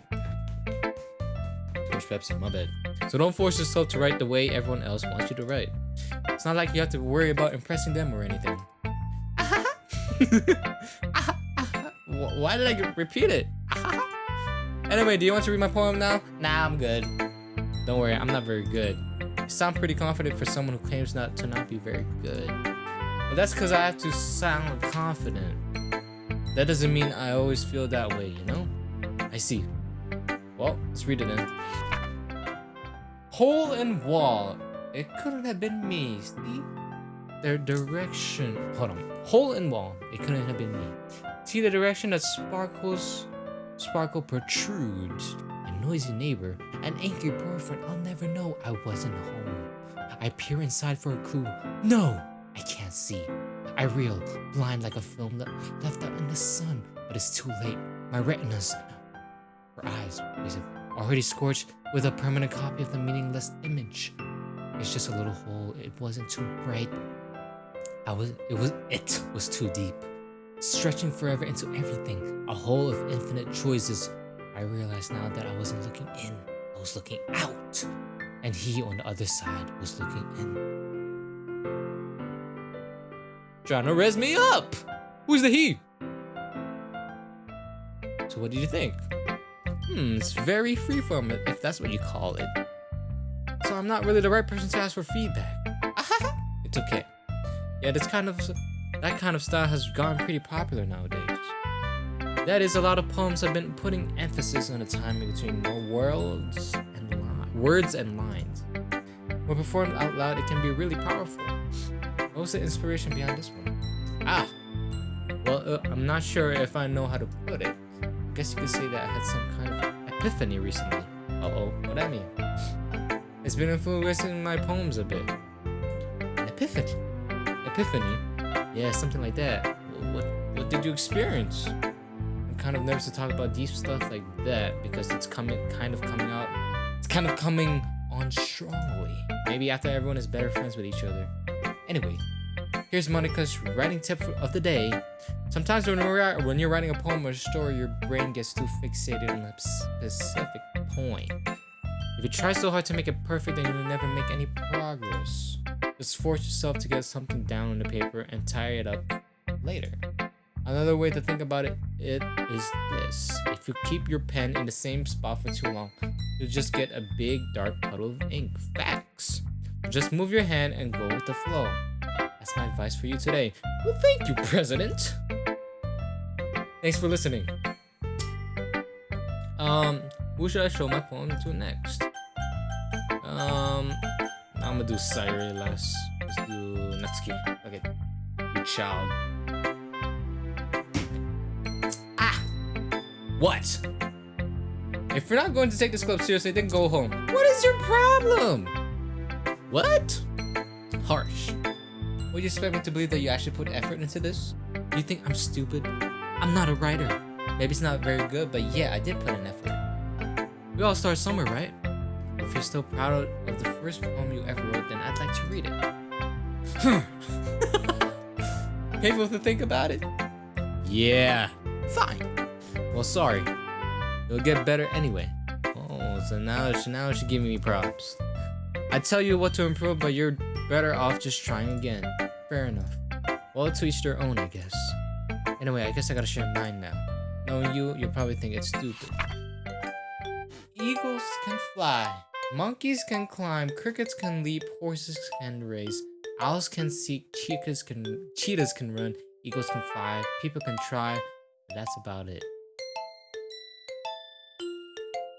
much Pepsi, my bad. So don't force yourself to write the way everyone else wants you to write. It's not like you have to worry about impressing them or anything. Why did I repeat it? Anyway, do you want to read my poem now? Nah, I'm good. Don't worry, I'm not very good. You sound pretty confident for someone who claims not to be very good. Well, that's because I have to sound confident. That doesn't mean I always feel that way, you know? I see. Well, let's read it then. Hole in wall. It couldn't have been me. See? Their direction. Hold on. Hole in wall. It couldn't have been me. See the direction that sparkle protrudes. A noisy neighbor. An angry boyfriend. I'll never know I wasn't home. I peer inside for a clue. No, I can't see. I reel, blind like a film that left out in the sun. But it's too late. My retinas, her eyes, basically, already scorched with a permanent copy of the meaningless image. It's just a little hole. It wasn't too bright. It was too deep. Stretching forever into everything. A hole of infinite choices. I realized now that I wasn't looking in. I was looking out. And he on the other side was looking in. Trying to raise me up! Who's the he? So what do you think? It's very freeform, if that's what you call it. So I'm not really the right person to ask for feedback. It's okay. Yeah, that kind of style has gone pretty popular nowadays. That is, a lot of poems have been putting emphasis on the timing between words and lines. When performed out loud, it can be really powerful. What was the inspiration behind this one? Well, I'm not sure if I know how to put it. I guess you could say that I had some kind of epiphany recently. What'd I mean? It's been influencing my poems a bit. An epiphany? Yeah, something like that. What did you experience? I'm kind of nervous to talk about deep stuff like that because it's kind of coming on strongly. Maybe after everyone is better friends with each other. Anyway, here's Monica's writing tip of the day. Sometimes when you're writing a poem or a story, your brain gets too fixated on a specific point. If you try so hard to make it perfect, then you'll never make any progress. Just force yourself to get something down on the paper and tie it up later. Another way to think about it is this. If you keep your pen in the same spot for too long, you'll just get a big dark puddle of ink. Facts. Just move your hand and go with the flow. That's my advice for you today. Well, thank you, President. Thanks for listening. Who should I show my poem to next? I'm gonna do Sayuri last. Let's do Natsuki. Okay. You child. What? If you're not going to take this club seriously, then go home. What is your problem? What? Harsh. Would you expect me to believe that you actually put effort into this? Do you think I'm stupid? I'm not a writer. Maybe it's not very good, but yeah, I did put in effort. We all start somewhere, right? If you're still proud of the first poem you ever wrote, then I'd like to read it. Painful to think about it? Yeah. Fine. Well, sorry. It'll get better anyway. Oh, so now it should give me props. I tell you what to improve, but you're better off just trying again. Fair enough. Well, to each their own, I guess. Anyway, I guess I gotta share mine now. Knowing you'll probably think it's stupid. Eagles can fly. Monkeys can climb. Crickets can leap. Horses can race. Owls can seek. Cheetahs can run. Eagles can fly. People can try. But that's about it.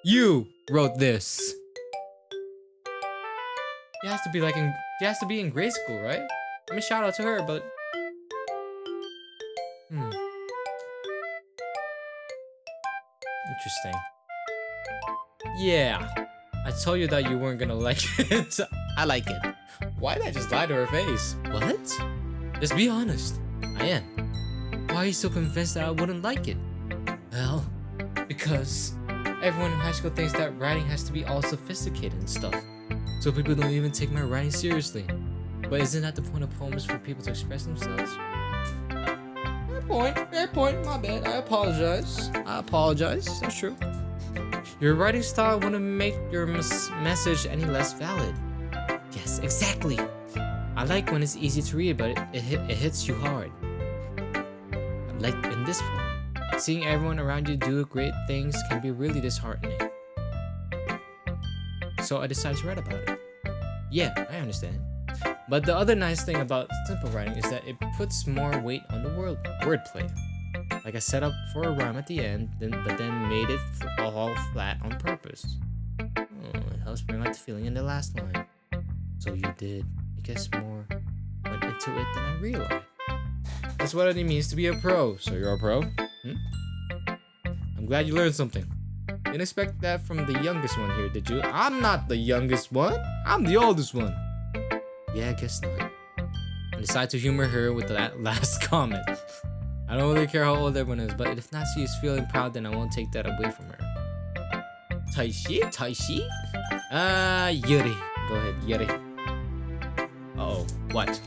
You wrote this. She has to be in grade school, right? I mean, shout out to her, but interesting. Yeah, I told you that you weren't gonna like it. I like it. Why did I just lie to her face? What? Just be honest. I am. Why are you so convinced that I wouldn't like it? Well, because everyone in high school thinks that writing has to be all sophisticated and stuff. So people don't even take my writing seriously. But isn't that the point of poems, for people to express themselves? Fair point, my bad. I apologize. That's true. Your writing style wouldn't make your message any less valid. Yes, exactly. I like when it's easy to read, but it hits you hard. Like in this poem, seeing everyone around you do great things can be really disheartening. So I decided to write about it. Yeah, I understand. But the other nice thing about simple writing is that it puts more weight on the wordplay. Like I set up for a rhyme at the end, but then made it all flat on purpose. It helps bring out the feeling in the last line. So you did. I guess more went into it than I realized. That's what it means to be a pro. So you're a pro? I'm glad you learned something. Didn't expect that from the youngest one here, did you? I'm not the youngest one. I'm the oldest one. Yeah, I guess not. I decided to humor her with that last comment. I don't really care how old everyone is, but if Natsu is feeling proud, then I won't take that away from her. Taishi? Yuri. Go ahead, Yuri. Uh-oh, what?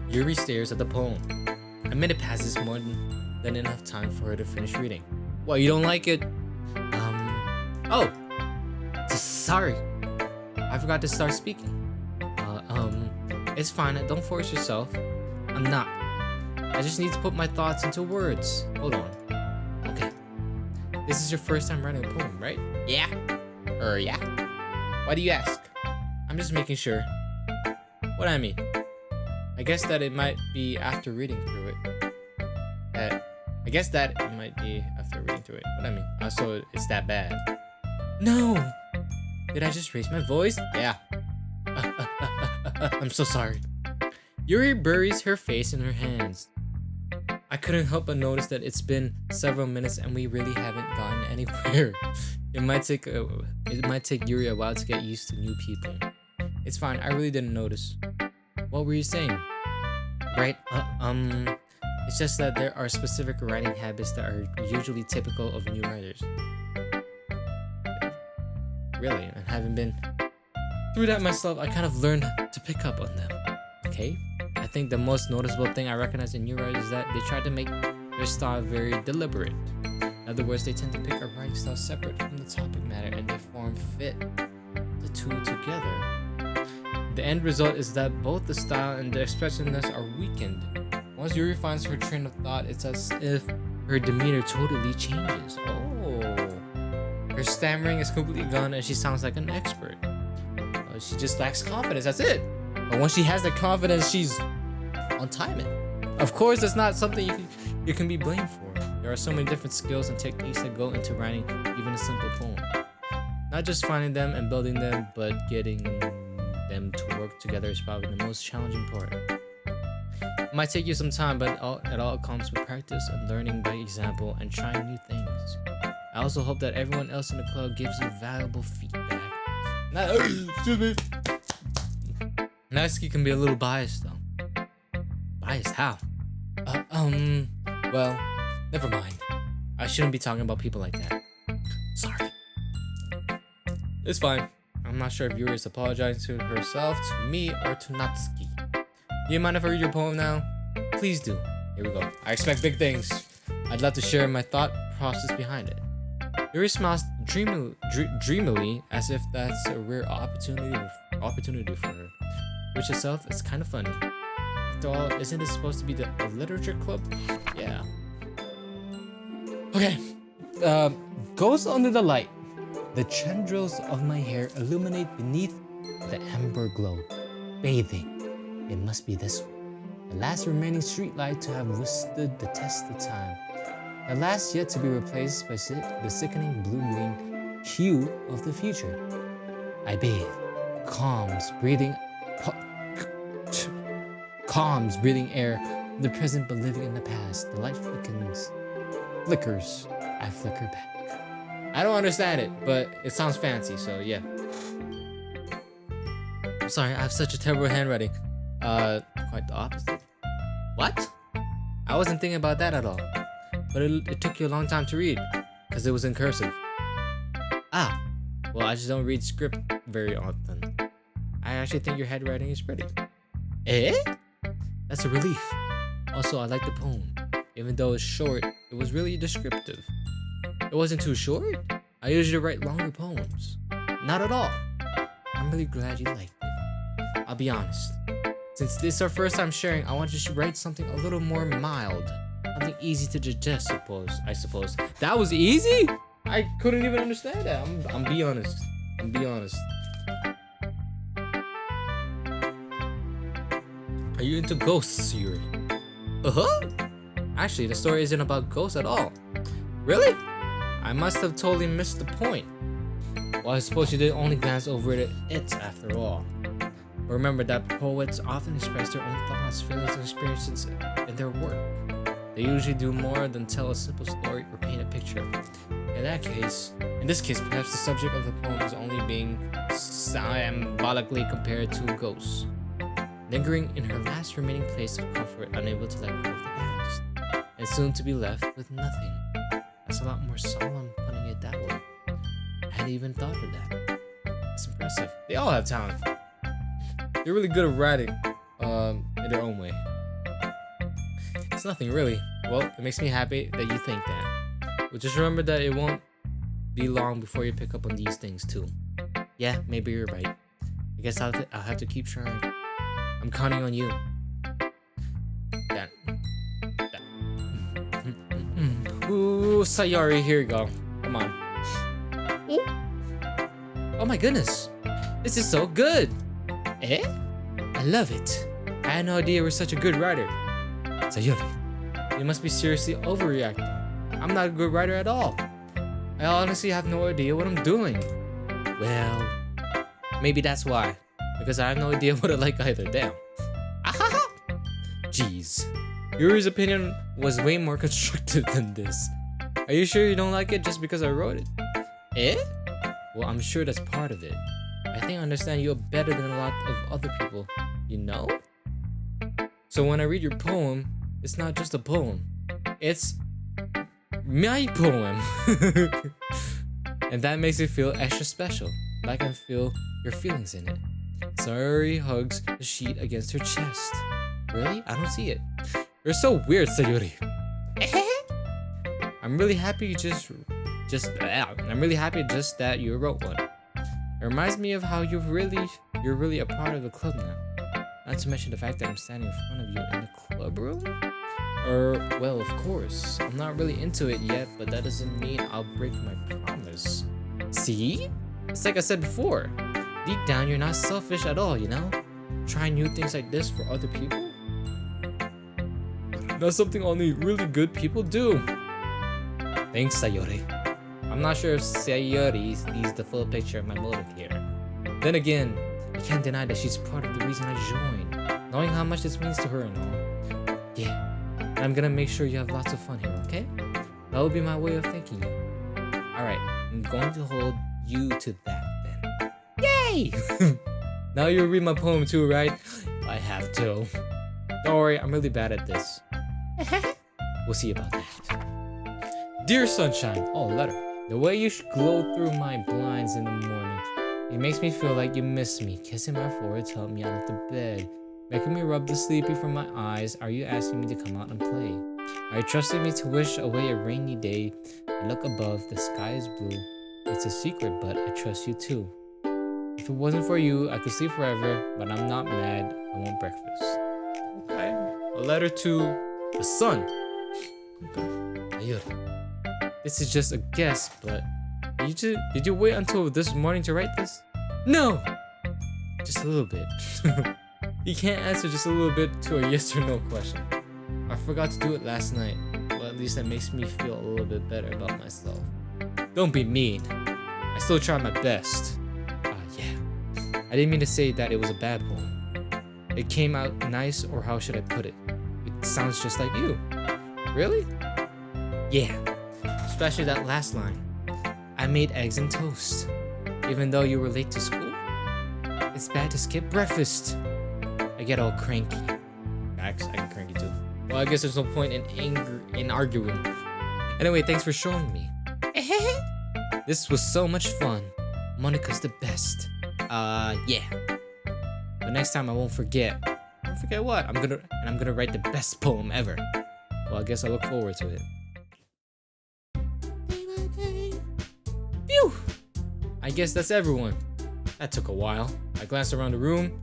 Yuri stares at the poem. A minute passes, more than enough time for her to finish reading. What, you don't like it? Oh! Sorry. I forgot to start speaking. It's fine. Don't force yourself. I'm not. I just need to put my thoughts into words. Hold on. Okay. This is your first time writing a poem, right? Yeah. Yeah. Why do you ask? I'm just making sure. What I mean? I guess that it might be after reading through it. What I mean? So it's that bad. No! Did I just raise my voice? Yeah. I'm so sorry. Yuri buries her face in her hands. I couldn't help but notice that it's been several minutes and we really haven't gotten anywhere. It might take Yuri a while to get used to new people. It's fine. I really didn't notice. What were you saying? Right? It's just that there are specific writing habits that are usually typical of new writers. Really, and having been through that myself, I kind of learned to pick up on them. Okay? I think the most noticeable thing I recognize in new writers is that they try to make their style very deliberate. In other words, they tend to pick a writing style separate from the topic matter and they fit the two together. The end result is that both the style and the expressiveness are weakened. Once Yuri finds her train of thought, it's as if her demeanor totally changes. Her stammering is completely gone and she sounds like an expert. She just lacks confidence, that's it. But once she has the confidence, she's on timing. Of course, that's not something you can be blamed for. There are so many different skills and techniques that go into writing even a simple poem. Not just finding them and building them, but getting them to work together is probably the most challenging part. It might take you some time, but it all comes with practice and learning by example and trying new things. I also hope that everyone else in the club gives you valuable feedback. Excuse me. Natsuki can be a little biased though. Biased? How? Well, never mind. I shouldn't be talking about people like that. Sorry. It's fine. I'm not sure if Yuri is apologizing to herself, to me, or to Natsuki. Do you mind if I read your poem now? Please do. Here we go. I expect big things. I'd love to share my thought process behind it. Yuri smiles dreamily as if that's a rare opportunity for her, which itself is kind of funny. After all, isn't it supposed to be a literature club? Yeah. Okay. Goes under the light. The tendrils of my hair illuminate beneath the amber glow. Bathing. It must be this one. The last remaining streetlight to have withstood the test of time. The last yet to be replaced by the sickening blue-green hue of the future. I bathe. Calms, breathing air, the present but living in the past. The light flickers. I flicker back. I don't understand it, but it sounds fancy, so yeah. sorry, I have such a terrible handwriting. Quite the opposite. What? I wasn't thinking about that at all. But it took you a long time to read, because it was in cursive. Ah, well, I just don't read script very often. I actually think your handwriting is pretty. Eh? That's a relief. Also, I like the poem. Even though it's short, it was really descriptive. It wasn't too short. I usually write longer poems. Not at all. I'm really glad you liked it. I'll be honest. Since this is our first time sharing, I want you to write something a little more mild. Something easy to digest, I suppose. That was easy? I couldn't even understand that. I'm be honest. Are you into ghosts, Yuri? Uh-huh. Actually, the story isn't about ghosts at all. Really? I must have totally missed the point. Well, I suppose you did only glance over it after all. But remember that poets often express their own thoughts, feelings, and experiences in their work. They usually do more than tell a simple story or paint a picture. In this case, perhaps the subject of the poem is only being symbolically compared to ghosts, lingering in her last remaining place of comfort, unable to let go of the past, and soon to be left with nothing. That's a lot more solemn putting it that way. I hadn't even thought of that. It's impressive. They all have talent. They're really good at writing, in their own way. It's nothing really. Well, it makes me happy that you think that. But just remember that it won't be long before you pick up on these things too. Yeah, maybe you're right. I guess I'll have to keep trying. I'm counting on you. That. Ooh, Sayori, here you go. Come on. Oh my goodness. This is so good. Eh? I love it. I had no idea you were such a good writer. Sayori, you must be seriously overreacting. I'm not a good writer at all. I honestly have no idea what I'm doing. Well, maybe that's why. Because I have no idea what I like either. Damn. Ahaha! Jeez. Yuri's opinion was way more constructive than this. Are you sure you don't like it just because I wrote it? Eh? Well, I'm sure that's part of it. I think I understand you better than a lot of other people, you know? So when I read your poem, it's not just a poem. It's my poem. And that makes it feel extra special. Like I can feel your feelings in it. Sayori hugs the sheet against her chest. Really? I don't see it. You're so weird, Sayori. I'm really happy I'm really happy just that you wrote one. It reminds me of how you're really a part of the club now. Not to mention the fact that I'm standing in front of you in the club room. Well, of course. I'm not really into it yet, but that doesn't mean I'll break my promise. See? It's like I said before. Deep down, you're not selfish at all, you know? Trying new things like this for other people? That's something only really good people do. Thanks, Sayori. I'm not sure if Sayori sees the full picture of my motive here. Then again, I can't deny that she's part of the reason I joined, knowing how much this means to her and all. Yeah, and I'm gonna make sure you have lots of fun here, okay? That will be my way of thanking you. Alright, I'm going to hold you to that then. Yay! Now you'll read my poem too, right? I have to. Don't worry, I'm really bad at this. We'll see about that. Dear Sunshine, oh, letter. The way you glow through my blinds in the morning. It makes me feel like you miss me. Kissing my forehead to help me out of the bed. Making me rub the sleepy from my eyes. Are you asking me to come out and play? Are you trusting me to wish away a rainy day? I look above, the sky is blue. It's a secret, but I trust you too. If it wasn't for you, I could sleep forever, but I'm not mad. I want breakfast. Okay. A letter to the sun. Okay. This is just a guess, but did you wait until this morning to write this? No! Just a little bit. You can't answer just a little bit to a yes or no question. I forgot to do it last night, but at least that makes me feel a little bit better about myself. Don't be mean. I still try my best. Yeah. I didn't mean to say that it was a bad poem. It came out nice, or how should I put it? It sounds just like you. Really? Yeah. Especially that last line. I made eggs and toast, even though you were late to school. It's bad to skip breakfast. I get all cranky. I get cranky too. Well, I guess there's no point in arguing. Anyway, thanks for showing me. This was so much fun. Monica's the best. Yeah. But next time I won't forget. I won't forget what? I'm gonna write the best poem ever. Well, I guess I look forward to it. Day by day. Phew! I guess that's everyone. That took a while. I glanced around the room.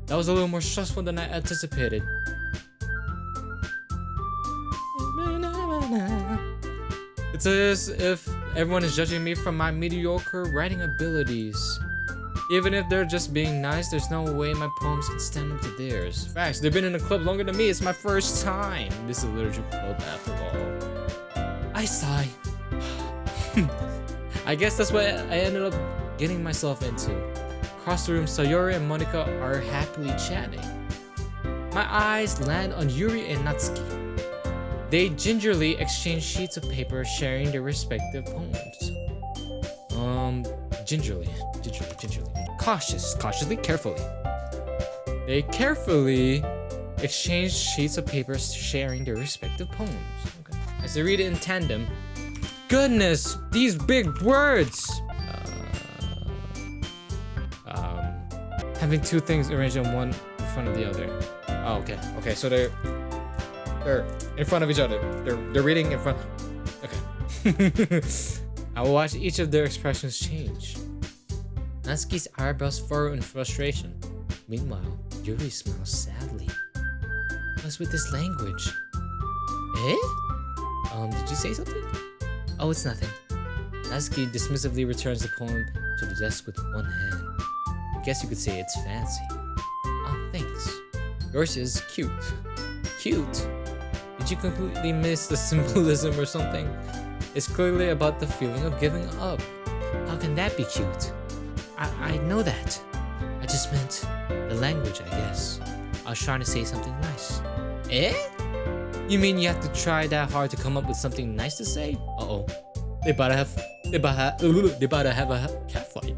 That was a little more stressful than I anticipated. It's as if everyone is judging me from my mediocre writing abilities. Even if they're just being nice, there's no way my poems can stand up to theirs. Facts, they've been in a club longer than me. It's my first time. This is a literature club after all. I sigh. I guess that's what I ended up getting myself into. Across the room, Sayori and Monica are happily chatting. My eyes land on Yuri and Natsuki. They gingerly exchange sheets of paper, sharing their respective poems. Gingerly. Cautiously, carefully. They carefully exchange sheets of paper, sharing their respective poems. Okay. As they read it in tandem, goodness, these big words! Having two things arranged on one in front of the other. Oh, okay. Okay, so they're in front of each other. They're reading in front. Okay. I will watch each of their expressions change. Natsuki's eyebrows furrow in frustration. Meanwhile, Yuri smiles sadly. What's with this language? Did you say something? Oh, it's nothing. Natsuki dismissively returns the poem to the desk with one hand. I guess you could say it's fancy. Oh, thanks. Yours is cute. Cute? Did you completely miss the symbolism or something? It's clearly about the feeling of giving up. How can that be cute? I know that. I just meant the language, I guess. I was trying to say something nice. You mean you have to try that hard to come up with something nice to say? Uh-oh. They about to have a cat fight.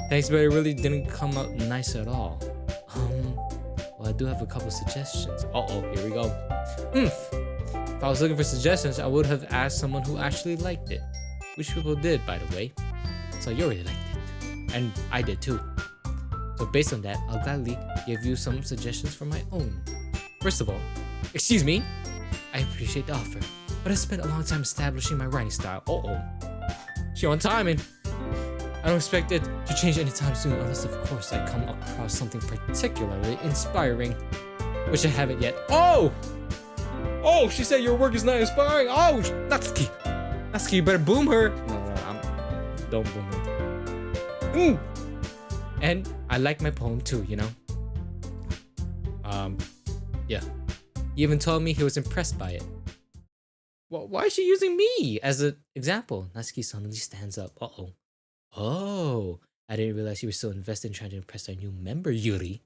Thanks, but it really didn't come out nice at all. Well, I do have a couple suggestions. Uh-oh, here we go. If I was looking for suggestions, I would have asked someone who actually liked it. Which people did, by the way. So you already liked it. And I did too. So based on that, I'll gladly give you some suggestions for my own. First of all, excuse me. I appreciate the offer, but I spent a long time establishing my writing style. Uh-oh. She on timing. I don't expect it to change anytime soon unless, of course, I come across something particularly inspiring, which I haven't yet. Oh! Oh, she said your work is not inspiring. Oh, Natsuki. Natsuki, you better boom her. No, don't boom her. And I like my poem too, you know? Yeah. He even told me he was impressed by it. Well, why is she using me as an example? Natsuki suddenly stands up. Uh-oh. Oh, I didn't realize you were so invested in trying to impress our new member, Yuri.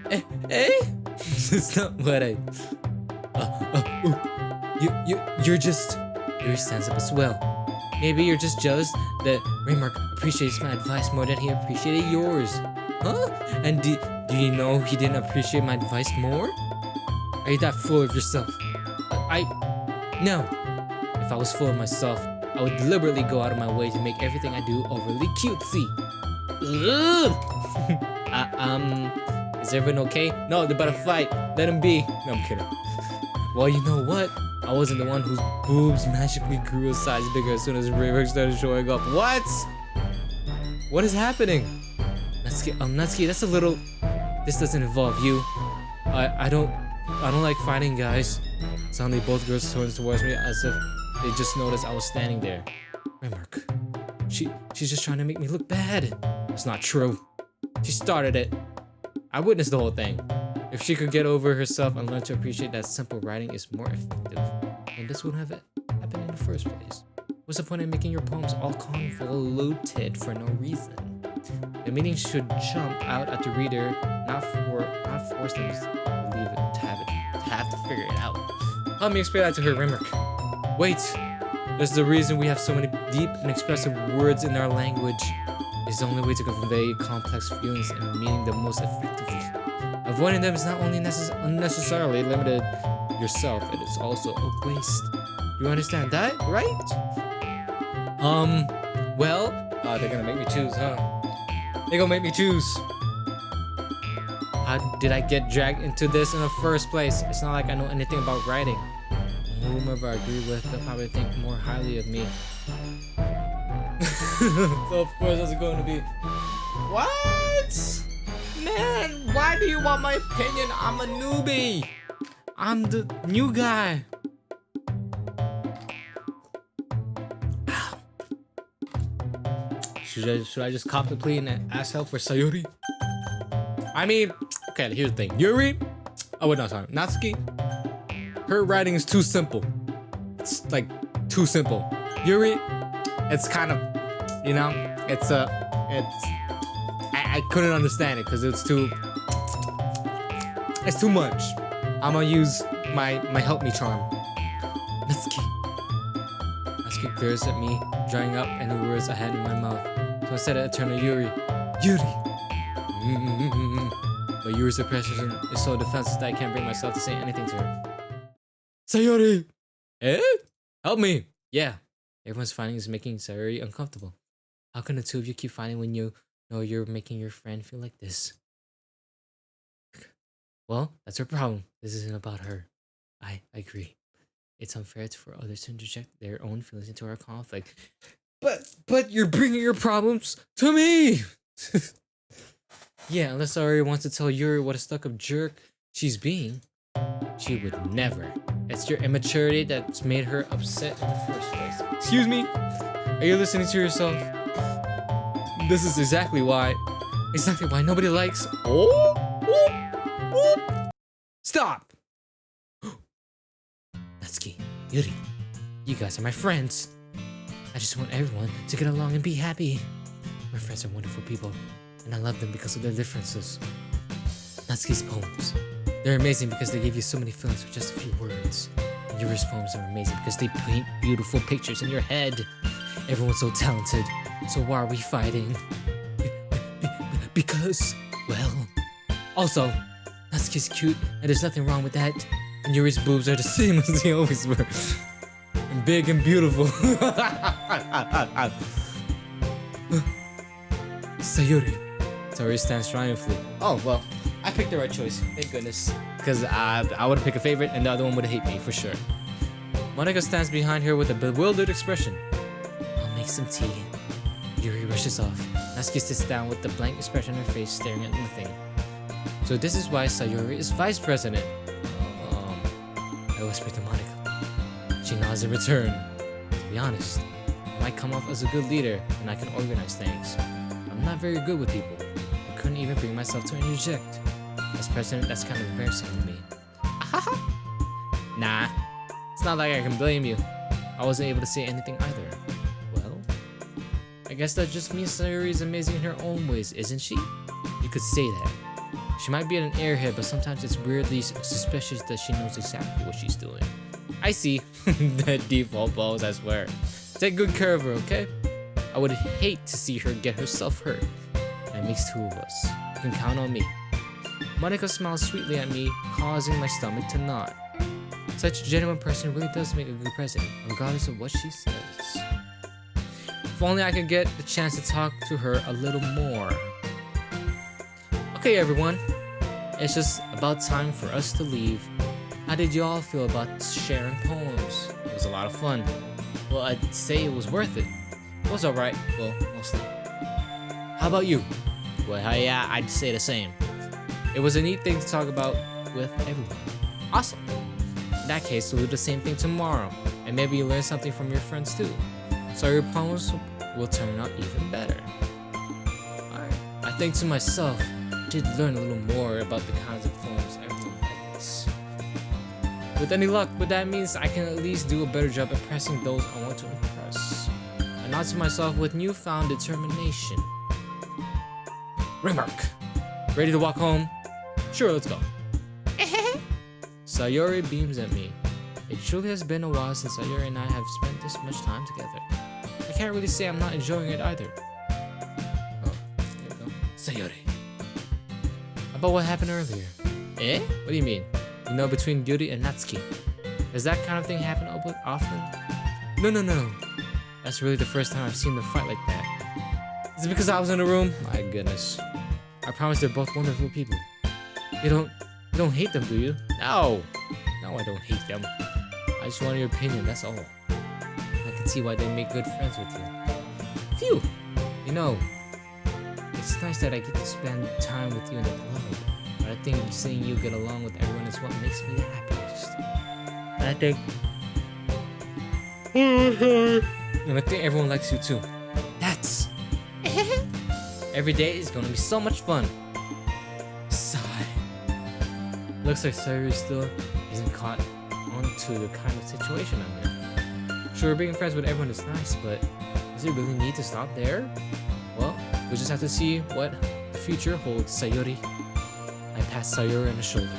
It's not what I... You're just... Yuri stands up as well. Maybe you're just jealous that Raymark appreciates my advice more than he appreciated yours. Huh? And do you know he didn't appreciate my advice more? Are you that full of yourself? No. If I was full of myself, I would deliberately go out of my way to make everything I do overly cutesy. Is everyone okay? No, they're about to fight. Let them be. No, I'm kidding. Well, you know what? I wasn't the one whose boobs magically grew a size bigger as soon as Raymark started showing up. What? What is happening? Natsuki, that's a little... This doesn't involve you. I don't like fighting guys. Suddenly both girls turned towards me as if they just noticed I was standing there. Raymark. She's just trying to make me look bad. It's not true. She started it. I witnessed the whole thing. If she could get over herself and learn to appreciate that simple writing is more effective, then this wouldn't have happened in the first place. What's the point in making your poems all convoluted for no reason? The meaning should jump out at the reader, not force them to believe it, to have to figure it out. Help me explain that to her, Raymark. Wait, there's the reason we have so many deep and expressive words in our language. is the only way to convey complex feelings and meaning them most effectively. Avoiding them is not only unnecessarily limited yourself, it is also a waste. You understand that, right? Well, they're gonna make me choose, huh? They're gonna make me choose. How did I get dragged into this in the first place? It's not like I know anything about writing. Whomever I agree with, they'll probably think more highly of me. So of course that's going to be, what? Man, why do you want my opinion? I'm a newbie. I'm the new guy. Should I just cop the plea and ask help for Sayori? I mean, okay, here's the thing. Yuri, oh wait, no, sorry, Natsuki. Her writing is too simple. It's like too simple. Yuri, it's kind of, you know, I couldn't understand it because it's too much. I'm gonna use my help me charm. Natsuki glares at me, drying up any words I had in my mouth. So instead I turn to Yuri. But Yuri's expression is so defensive that I can't bring myself to say anything to her. Sayori! Eh? Help me! Yeah. Everyone's finding is making Sayori uncomfortable. How can the two of you keep fighting when you know you're making your friend feel like this? Well, that's her problem. This isn't about her. I agree. It's unfair for others to interject their own feelings into our conflict. But you're bringing your problems to me! Yeah, unless Sayori wants to tell Yuri what a stuck-up jerk she's being. She would never. It's your immaturity that's made her upset in the first place. Excuse me? Are you listening to yourself? This is exactly why nobody likes. Oh! Stop! Natsuki, Yuri, you guys are my friends. I just want everyone to get along and be happy. My friends are wonderful people, and I love them because of their differences. Natsuki's poems. They're amazing because they give you so many feelings with just a few words. And Yuri's poems are amazing because they paint beautiful pictures in your head. Everyone's so talented. So why are we fighting? Because, well... Also, Natsuki's cute and there's nothing wrong with that. And Yuri's boobs are the same as they always were. And big and beautiful. Sayori stands triumphantly. Oh, well. I picked the right choice, thank goodness. Because I would have picked a favorite and the other one would have hated me, for sure. Monika stands behind her with a bewildered expression. I'll make some tea. Yuri rushes off. Natsuki sits down with the blank expression on her face, staring at nothing. So this is why Sayori is vice president. I whisper to Monika. She nods in return. To be honest, I might come off as a good leader and I can organize things. I'm not very good with people. I couldn't even bring myself to interject. As president, that's kind of embarrassing to me. Nah, it's not like I can blame you. I wasn't able to say anything either. Well, I guess that just means Sayori is amazing in her own ways, isn't she? You could say that. She might be an airhead, but sometimes it's weirdly suspicious that she knows exactly what she's doing. I see. That default pose, I swear. Take good care of her, okay? I would hate to see her get herself hurt. That makes two of us. You can count on me. Monika smiles sweetly at me, causing my stomach to knot. Such a genuine person really does make a good president, regardless of what she says. If only I could get the chance to talk to her a little more. Okay, everyone. It's just about time for us to leave. How did y'all feel about sharing poems? It was a lot of fun. Well, I'd say it was worth it. It was alright. Well, mostly. How about you? Well, yeah, I'd say the same. It was a neat thing to talk about with everyone. Awesome. In that case, we'll do the same thing tomorrow. And maybe you learn something from your friends too. So your poems will turn out even better. Alright. I think to myself, I did learn a little more about the kinds of poems everyone writes. With any luck, but that means I can at least do a better job at impressing those I want to impress. I nod to myself with newfound determination. Remark. Ready to walk home? Sure, let's go. Sayori beams at me. It truly has been a while since Sayori and I have spent this much time together. I can't really say I'm not enjoying it either. Sayori. About what happened earlier. Eh? What do you mean? You know, between Yuri and Natsuki. Does that kind of thing happen often? No. That's really the first time I've seen them fight like that. Is it because I was in the room? My goodness. I promise they're both wonderful people. You don't hate them, do you? No, I don't hate them. I just wanted your opinion, that's all. I can see why they make good friends with you. Phew! You know, it's nice that I get to spend time with you in the club, but I think seeing you get along with everyone is what makes me the happiest. And I think everyone likes you too. That's... Every day is gonna be so much fun. Sigh. Looks like Sayori still isn't caught onto the kind of situation I'm in. Sure, being friends with everyone is nice, but does it really need to stop there? Well, we'll just have to see what the future holds, Sayori. I passed Sayori on the shoulder.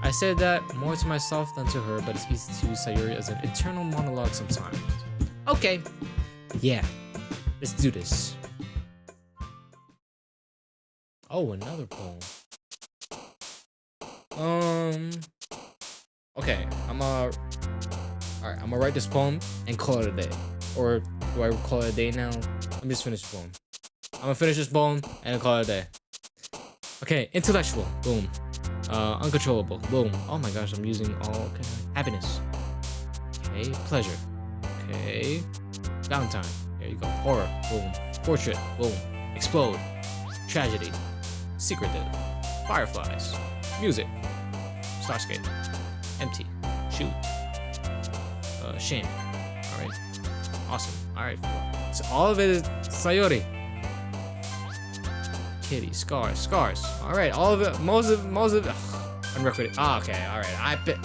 I said that more to myself than to her, but it's easy to use Sayori as an internal monologue sometimes. Okay. Yeah. Let's do this. Oh, another poem. Okay, I'm gonna write this poem and call it a day. Or do I call it a day now? Let me just finish the poem. I'm gonna finish this poem and call it a day. Okay, intellectual, boom. Uncontrollable, boom. Oh my gosh, I'm using all kind of happiness. Okay, pleasure. Okay, Valentine. There you go. Horror, boom. Portrait, boom. Explode. Tragedy. Secretive. Fireflies. Music. Starscape. Empty. Shoot. Shame. Alright. Awesome. Alright. So all of it is Sayori. Kitty. Scars. Alright. All of it. Most of it. Unrecorded. Ah, okay. Alright. I bet.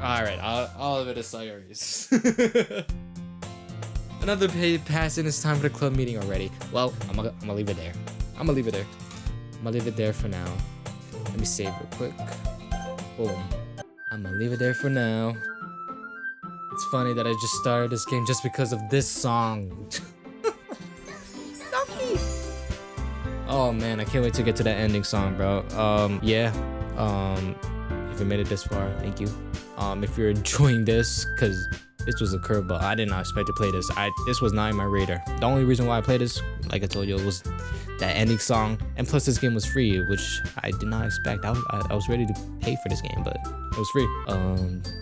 Alright. All of it is Sayori's. Another day passed and it's time for the club meeting already. Well, I'm gonna leave it there. I'm gonna leave it there for now. Let me save real quick. Boom. I'm gonna leave it there for now. It's funny that I just started this game just because of this song. Oh man, I can't wait to get to that ending song, bro. Yeah. If you made it this far, thank you. If you're enjoying this, cause this was a curveball. I did not expect to play this. This was not in my radar. The only reason why I played this, like I told you, was that ending song, and plus this game was free, which I did not expect. I was ready to pay for this game, but it was free.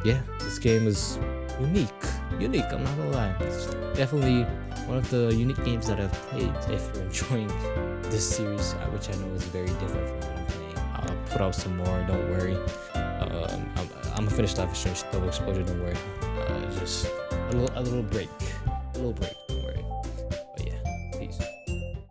Yeah, this game is unique. I'm not gonna lie. It's definitely one of the unique games that I've played. If you're enjoying this series, which I know is very different from what I'm playing, I'll put out some more. Don't worry. I'm gonna finish Life is Strange Double Exposure. Don't worry. Just a little break.